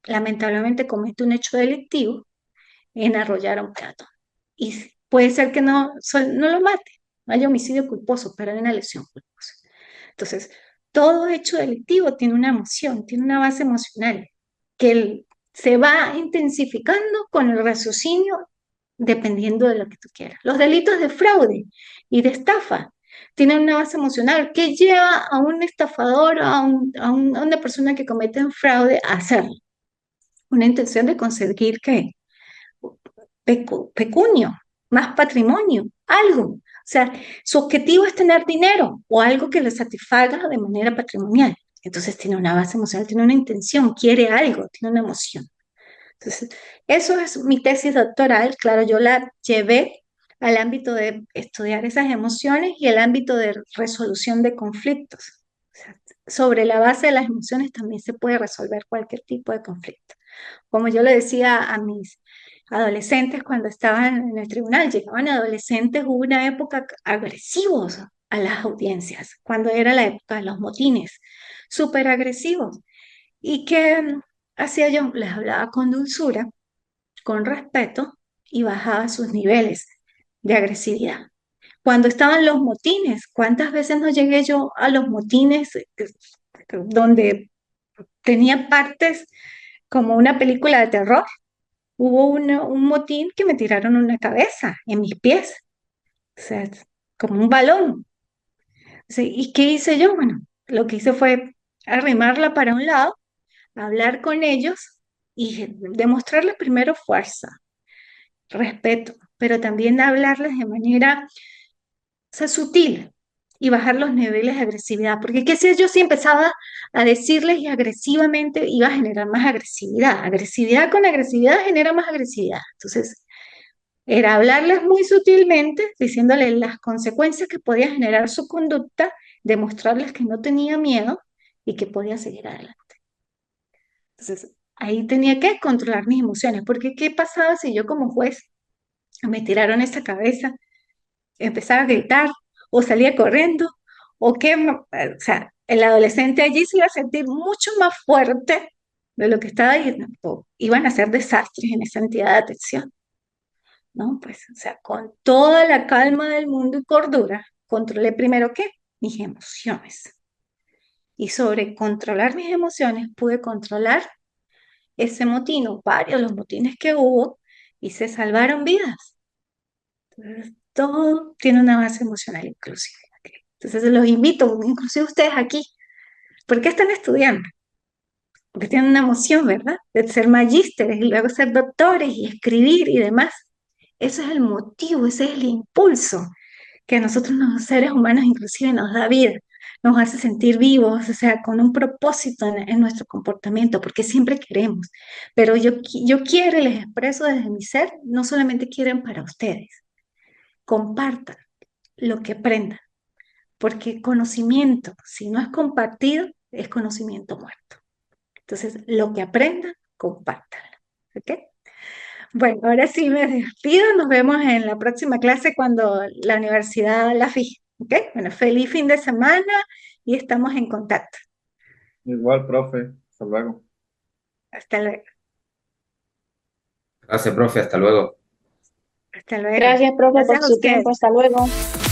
lamentablemente comete un hecho delictivo en arrollar a un peatón. Y puede ser que no lo mate, no haya homicidio culposo, pero hay una lesión culposa. Entonces, todo hecho delictivo tiene una emoción, tiene una base emocional que se va intensificando con el raciocinio dependiendo de lo que tú quieras. Los delitos de fraude y de estafa tienen una base emocional que lleva a un estafador, a una persona que comete un fraude a hacerlo. Una intención de conseguir ¿qué? Pecunio, más patrimonio, algo. O sea, su objetivo es tener dinero o algo que le satisfaga de manera patrimonial. Entonces tiene una base emocional, tiene una intención, quiere algo, tiene una emoción. Entonces, eso es mi tesis doctoral. Claro, yo la llevé al ámbito de estudiar esas emociones y el ámbito de resolución de conflictos. O sea, sobre la base de las emociones también se puede resolver cualquier tipo de conflicto. Como yo le decía a mis adolescentes cuando estaban en el tribunal, llegaban adolescentes, hubo una época agresivos a las audiencias, cuando era la época de los motines, súper agresivos. ¿Y qué hacía yo? Les hablaba con dulzura, con respeto y bajaba sus niveles de agresividad. Cuando estaban los motines, ¿cuántas veces no llegué yo a los motines donde tenía partes como una película de terror? Hubo un motín que me tiraron una cabeza en mis pies, o sea, como un balón. Sí, ¿y qué hice yo? Bueno, lo que hice fue arrimarla para un lado, hablar con ellos y demostrarles primero fuerza, respeto, pero también hablarles de manera, o sea, sutil y bajar los niveles de agresividad, porque qué sé yo si empezaba a decirles y agresivamente iba a generar más agresividad. Agresividad con agresividad genera más agresividad. Entonces, era hablarles muy sutilmente, diciéndoles las consecuencias que podía generar su conducta, demostrarles que no tenía miedo y que podía seguir adelante. Entonces, ahí tenía que controlar mis emociones, porque ¿qué pasaba si yo como juez me tiraron esa cabeza, empezaba a gritar o salía corriendo? O que, o sea, el adolescente allí se iba a sentir mucho más fuerte de lo que estaba ahí. Iban a ser desastres en esa entidad de atención. ¿No? Pues, o sea, con toda la calma del mundo y cordura, controlé primero qué, mis emociones. Y sobre controlar mis emociones, pude controlar ese motín, o varios de los motines que hubo, y se salvaron vidas. Entonces, todo tiene una base emocional inclusive. ¿Ok? Entonces, los invito, inclusive ustedes aquí, ¿por qué están estudiando? Porque tienen una emoción, ¿verdad? De ser magísteres y luego ser doctores y escribir y demás. Ese es el motivo, ese es el impulso que a nosotros los seres humanos inclusive nos da vida, nos hace sentir vivos, o sea, con un propósito en nuestro comportamiento, porque siempre queremos. Pero yo quiero y les expreso desde mi ser, no solamente quieren para ustedes, compartan lo que aprendan, porque conocimiento, si no es compartido, es conocimiento muerto. Entonces, lo que aprendan, compártanlo. ¿Ok? Bueno, ahora sí me despido. Nos vemos en la próxima clase cuando la universidad la fije. ¿Ok? Bueno, feliz fin de semana y estamos en contacto. Igual, profe, hasta luego. Hasta luego. Gracias, profe, hasta luego. Hasta luego. Gracias, profe, por Gracias a su tiempo. ustedes. Hasta luego.